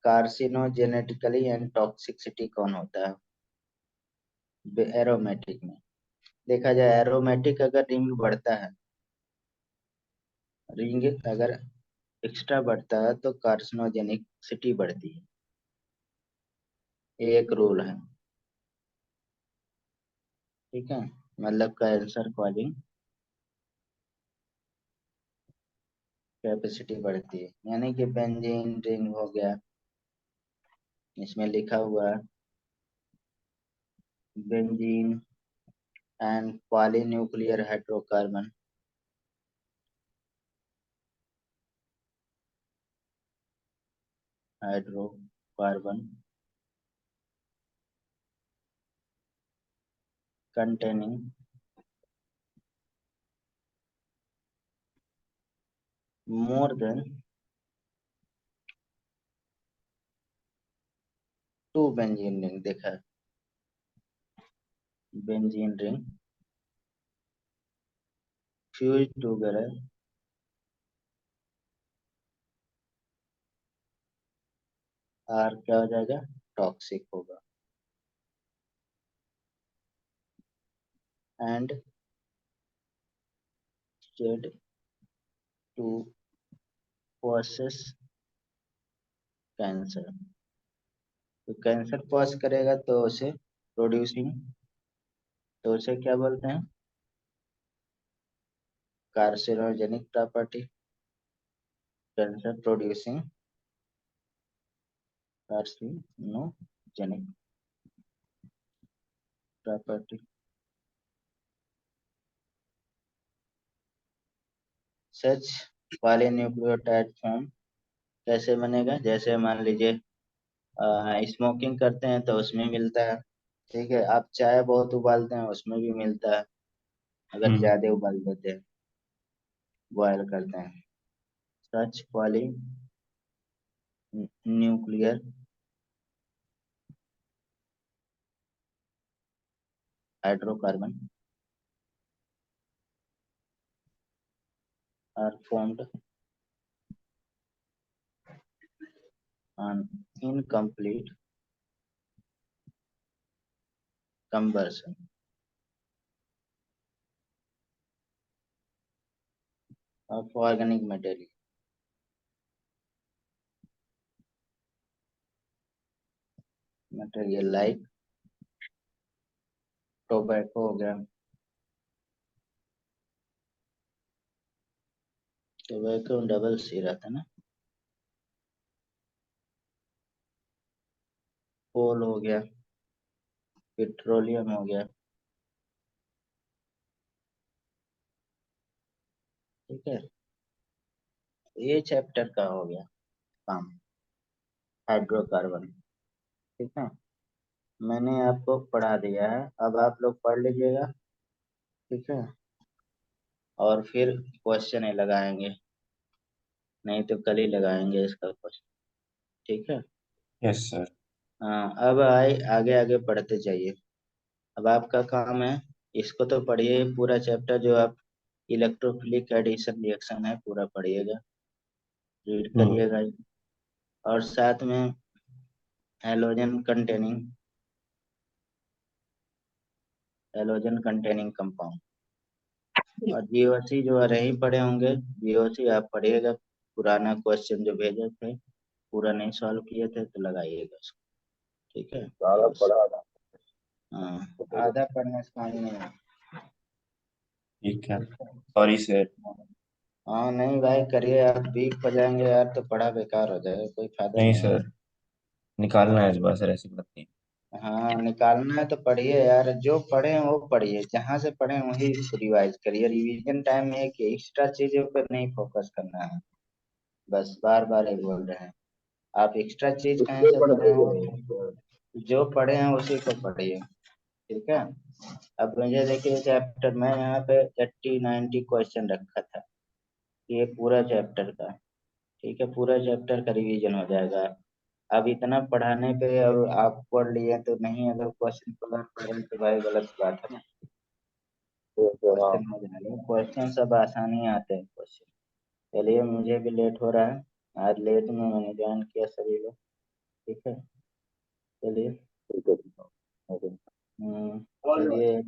कार्सिनोजेनेटिकली एंड टॉक्सिसिटी कौन होता है एरोमेटिक में? देखा जाए एरोमेटिक अगर रिंग बढ़ता है, रिंग अगर एक्स्ट्रा बढ़ता है तो कार्सिनोजेनिसिटी बढ़ती है। ये एक रूल है। ठीक है, मतलब कैंसर कॉजिंग कैपेसिटी बढ़ती है। यानी कि बेंजीन रिंग हो गया, इसमें लिखा हुआ है benzene and polynuclear hydrocarbon, hydrocarbon containing more than 2 benzene ring. देखा है, बेंजीन रिंग फ्यूज टूगेदर और क्या हो जाएगा, टॉक्सिक होगा। And stated to possess cancer, तो कैंसर पॉस करेगा तो उसे प्रोड्यूसिंग, तो उसे क्या बोलते हैं, carcinogenic property, cancer producing carcinogenic property. Such polynucleotide form कैसे बनेगा? जैसे मान लीजिए स्मोकिंग करते हैं तो उसमें मिलता है। ठीक है, आप चाय बहुत उबालते हैं उसमें भी मिलता है, अगर हम्म। ज्यादा उबाल देते हैं, बॉयल करते हैं। Such poly nuclear hydrocarbon are formed on incomplete combustion of organic material like tobacco हो गया, टोबैको डबल सी रहता है ना, कोल हो गया, पेट्रोलियम हो गया। ठीक है, ये चैप्टर का हो गया काम, हाइड्रोकार्बन। ठीक है, मैंने आपको पढ़ा दिया है, अब आप लोग पढ़ लीजिएगा। ठीक है, और फिर क्वेश्चन लगाएंगे, नहीं तो कल ही लगाएंगे इसका क्वेश्चन। ठीक है, यस सर। हाँ, अब आए आगे आगे पढ़ते जाइए। अब आपका काम है, इसको तो पढ़िए पूरा चैप्टर जो आप इलेक्ट्रोफिलिक एडिशन रिएक्शन है, पूरा पढ़िएगा, रीड हम्म। करिएगा। और साथ में हेलोजन कंटेनिंग कंपाउंड और जीओसी जो है ही पढ़े होंगे। जीओसी आप पढ़िएगा, पुराना क्वेश्चन जो भेजे थे पूरा नहीं सॉल्व किए थे तो लगाइएगा उसको, ठीक है। सारा बस, पढ़ा था। हाँ, आधा पढ़ने से काम नहीं है। ठीक है, ठीक है। Sorry sir. हाँ नहीं भाई, करिए, आप वीक हो जाएंगे यार तो पढ़ा बेकार हो जाएगा, कोई फायदा नहीं नहीं है। सर, निकालना है इस बार सर, ऐसी बात नहीं। हाँ निकालना है तो पढ़िए यार, जो पढ़े हैं वो पढ़िए, जहाँ से पढ़े हैं वही रिवाइज करिए। रिवीजन टाइम में कि एक्स्ट्रा चीजों पर नहीं फोकस करना है, बस बार बार ये बोल रहे हैं। आप एक्स्ट्रा चीज कहीं इसलिए से पढ़ते पढ़े भी हैं, नहीं। जो पढ़े हैं उसी को पढ़िए, ठीक है। अब मुझे देखिए चैप्टर में यहाँ पे 80-90 क्वेश्चन रखा था, ये पूरा चैप्टर का, ठीक है, पूरा चैप्टर का रिवीजन हो जाएगा। अब इतना पढ़ाने पे और आप पढ़ लिए तो नहीं, अगर क्वेश्चन कवर करें तो भाई गलत बात है ना। तो हाँ, क्वेश्चन हो जाएगा, क्वेश्चन सब आसानी आते हैं क्वेश्चन। चलिए मुझे भी लेट हो रहा है, आज लेट में मैंने ज्वाइन किया सभी लोग, ठीक है। चलिए, ठीक है, ठीक है। चलिए।